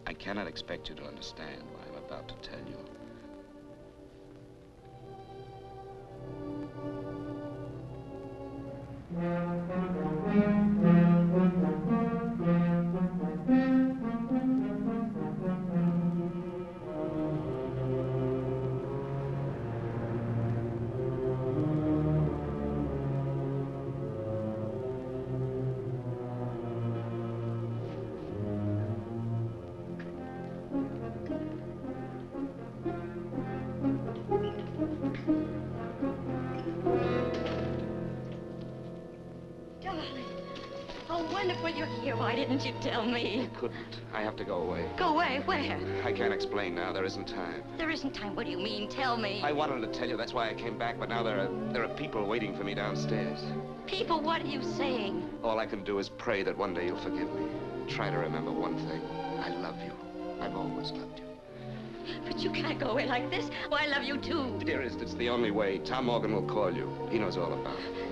I cannot expect you to understand what I'm about to tell you. Why didn't you tell me? I couldn't. I have to go away. Go away? Where? I can't explain now. There isn't time. There isn't time. What do you mean? Tell me. I wanted to tell you. That's why I came back. But now there are people waiting for me downstairs. People? What are you saying? All I can do is pray that one day you'll forgive me. Try to remember one thing. I love you. I've always loved you. But you can't go away like this. Oh, I love you too. Dearest, it's the only way. Tom Morgan will call you. He knows all about it.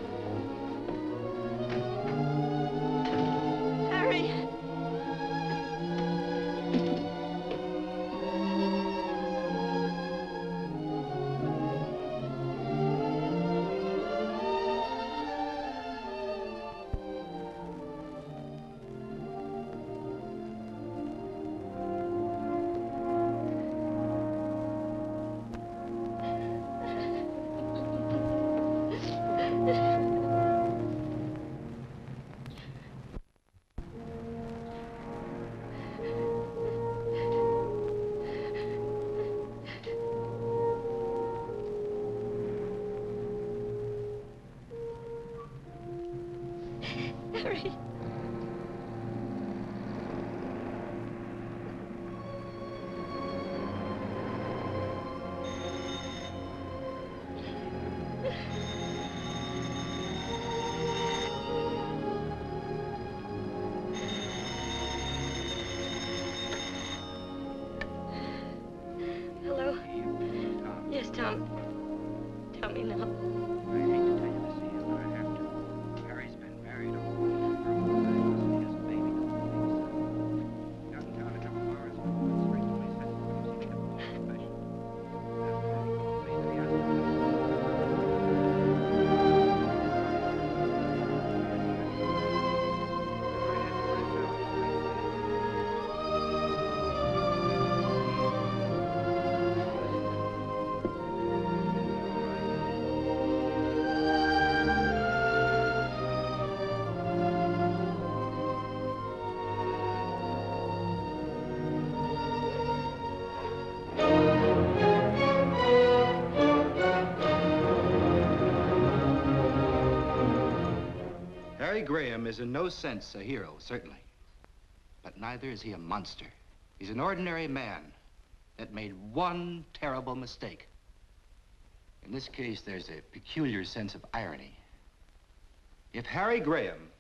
Harry Graham is in no sense a hero, certainly. But neither is he a monster. He's an ordinary man that made one terrible mistake. In this case, there's a peculiar sense of irony. If Harry Graham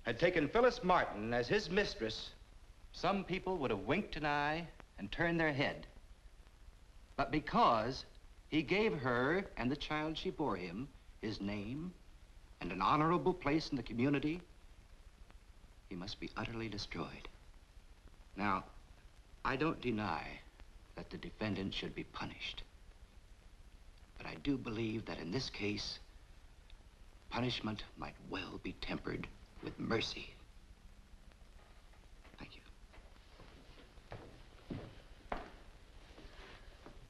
had taken Phyllis Martin as his mistress, some people would have winked an eye and turned their head. But because he gave her and the child she bore him his name and an honorable place in the community, he must be utterly destroyed. Now, I don't deny that the defendant should be punished. But I do believe that in this case, punishment might well be tempered with mercy. Thank you.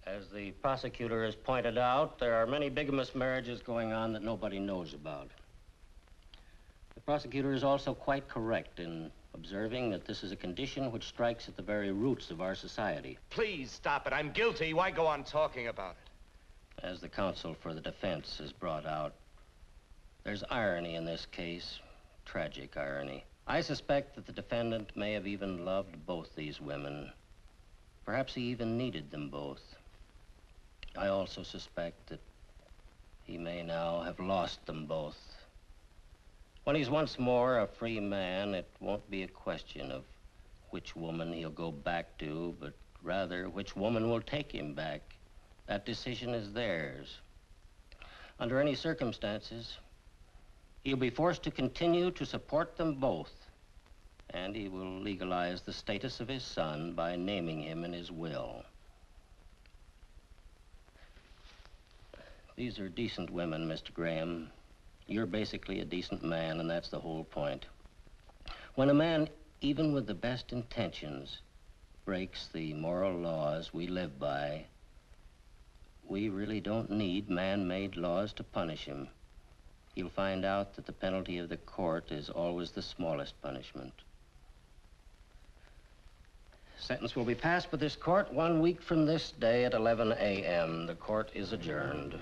As the prosecutor has pointed out, there are many bigamist marriages going on that nobody knows about. The prosecutor is also quite correct in observing that this is a condition which strikes at the very roots of our society. Please stop it. I'm guilty. Why go on talking about it? As the counsel for the defense has brought out, there's irony in this case, tragic irony. I suspect that the defendant may have even loved both these women. Perhaps he even needed them both. I also suspect that he may now have lost them both. When he's once more a free man, it won't be a question of which woman he'll go back to, but rather which woman will take him back. That decision is theirs. Under any circumstances, he'll be forced to continue to support them both, and he will legalize the status of his son by naming him in his will. These are decent women, Mr. Graham. You're basically a decent man, and that's the whole point. When a man, even with the best intentions, breaks the moral laws we live by, we really don't need man-made laws to punish him. He'll find out that the penalty of the court is always the smallest punishment. Sentence will be passed by this court 1 week from this day at 11 a.m. The court is adjourned.